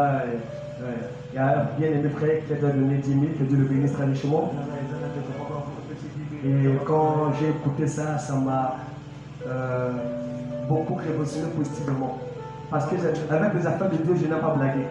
a bien aimé frère qui a donné 10 000, que Dieu le bénisse très richement. Et quand j'ai écouté ça, ça m'a beaucoup révolutionné positivement. Parce que avec les affaires de Dieu, je n'ai pas blagué.